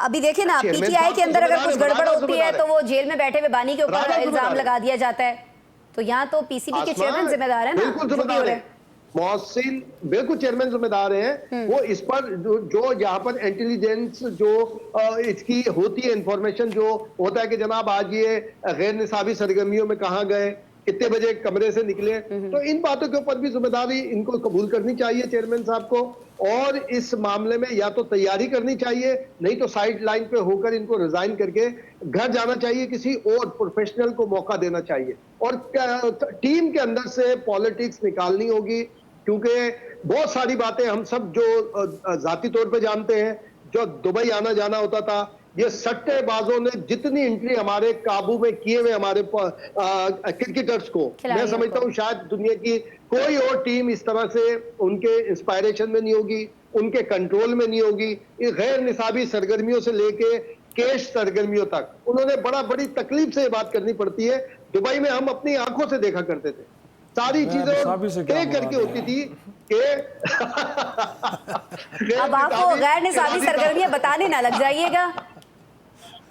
अभी देखिए ना, पीटीआई के अंदर अगर कुछ गड़बड़ होती है तो वो जेल में बैठे हुए बानी के ऊपर इल्जाम लगा दिया जाता है। तो यहाँ तो पीसीबी के चेयरमैन जिम्मेदार है ना, बिल्कुल मोहसिन बिल्कुल चेयरमैन जिम्मेदार हैं। वो इस पर जो यहाँ पर इंटेलिजेंस जो इसकी होती है, इंफॉर्मेशन जो होता है कि जनाब आज ये गैर निसाबी सरगर्मियों में कहाँ गए, कितने बजे कमरे से निकले, तो इन बातों के ऊपर भी जिम्मेदारी इनको कबूल करनी चाहिए चेयरमैन साहब को। और इस मामले में या तो तैयारी करनी चाहिए, नहीं तो साइड लाइन पे होकर इनको रिजाइन करके घर जाना चाहिए, किसी और प्रोफेशनल को मौका देना चाहिए और टीम के अंदर से पॉलिटिक्स निकालनी होगी, क्योंकि बहुत सारी बातें हम सब जो जाती तौर पे जानते हैं, जो दुबई आना जाना होता था, ये सट्टेबाजों ने जितनी एंट्री हमारे काबू में किए हुए हमारे क्रिकेटर्स को, मैं समझता हूँ शायद दुनिया की कोई और टीम इस तरह से उनके इंस्पायरेशन में नहीं होगी, उनके कंट्रोल में नहीं होगी। ये गैर निसाबी सरगर्मियों से लेके कैश सरगर्मियों तक उन्होंने बड़ी तकलीफ से ये बात करनी पड़ती है। दुबई में हम अपनी आंखों से देखा करते थे, सारी चीजें तय करके होती थी कि अब आपको गैर निसाबी सरगर्मियां बताने ना लग जाइएगा।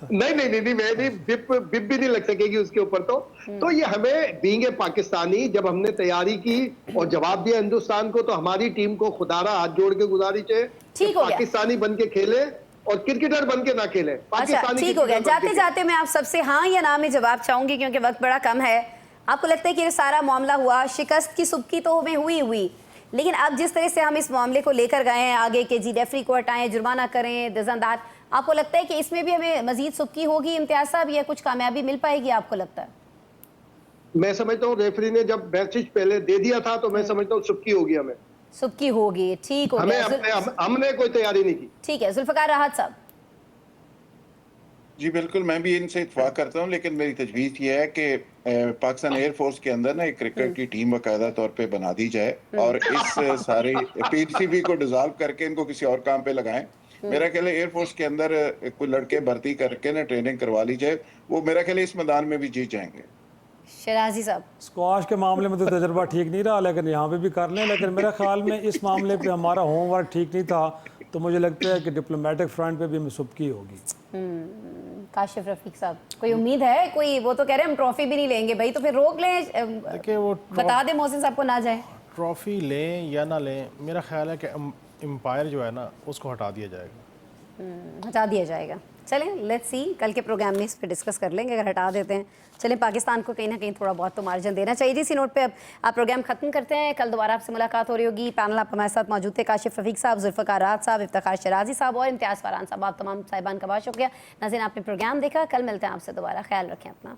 नहीं, मैं भी बिप भी नहीं लग सकेगी उसके ऊपर। तो ये हमें बीइंग ए पाकिस्तानी, जब हमने तैयारी की और जवाब दिया हिंदुस्तान को, तो हमारी टीम को खुदारा हाथ जोड़ के गुजारिश है ठीक हो गया, पाकिस्तानी बन के खेले और क्रिकेटर बन के ना खेले। अच्छा ठीक हो गया। जाते जाते मैं आप सबसे हाँ या ना में जवाब चाहूंगी, क्योंकि वक्त बड़ा कम है। आपको लगता है कि ये सारा मामला हुआ, शिकस्त की सुबकी तो हमें हुई, लेकिन अब जिस तरह से हम इस मामले को लेकर गए हैं आगे के, जी रेफरी को हटाएं, जुर्माना करें, दजनदार, आपको लगता है कि इसमें भी हमें मजीद सुबकी होगी, इम्तियाज साहब, या कुछ कामयाबी मिल पाएगी आपको लगता है? मैं समझता हूँ रेफरी ने जब मैसेज पहले दे दिया था तो मैं समझता हूँ सुबकी होगी, हमें सुबकी होगी। ठीक हो गया, हमने कोई तैयारी नहीं की। ठीक है, जुल्फकार राहत साहब। जी बिल्कुल, मैं भी इनसे इत्तेफाक करता हूँ, लेकिन मेरी तजवीज़ ये है कि पाकिस्तान एयरफोर्स के अंदर ना एक क्रिकेट की टीम बाकायदा तौर पे बना दी जाए और इस सारे पीसीबी को डिसॉल्व करके इनको किसी और काम पे लगाएं। मेरा ख्याल है एयरफोर्स के अंदर कोई लड़के भर्ती करके ना ट्रेनिंग करवा ली जाए, वो मेरा ख्याल है इस मैदान में भी जीत जाएंगे। शराजी साहब। स्क्वाश के मामले में तो तजर्बा ठीक नहीं रहा, लेकिन यहाँ पे भी कर लें, लेकिन मेरे ख्याल में इस मामले पे हमारा होमवर्क ठीक नहीं था, तो मुझे लगता है कि डिप्लोमेटिक फ्रंट पे भी हमें सुबकी होगी। काशिफ रफीक साहब, कोई उम्मीद है? कोई, वो तो कह रहे हैं हम ट्रॉफी भी नहीं लेंगे भाई, तो फिर रोक लें, देखिए वो बता दें मोहसिन साहब को ना जाए। ट्रॉफी लें या ना लें, मेरा ख्याल है कि एम्पायर जो है ना उसको हटा दिया जाएगा। हटा दिया जाएगा। चलें, लेट्स सी, कल के प्रोग्राम में इस पर डिस्कस कर लेंगे अगर हटा देते हैं। चलें, पाकिस्तान को कहीं ना कहीं थोड़ा बहुत तो मार्जिन देना चाहिए। इसी नोट पे अब आप प्रोग्राम खत्म करते हैं। कल दोबारा आपसे मुलाकात हो रही होगी। पैनल आप हमारे साथ मौजूद थे, काशिफ रफीक साहब, जुल्फकार राहत साहब, इफ्तिखार शराजी साहब और इम्तियाज़ फरहान साहब। आप तमाम साहिबान का बहुत शुक्रिया। नाज़रीन, आपने प्रोग्राम देखा, कल मिलते हैं आपसे दोबारा। ख्याल रखें अपना।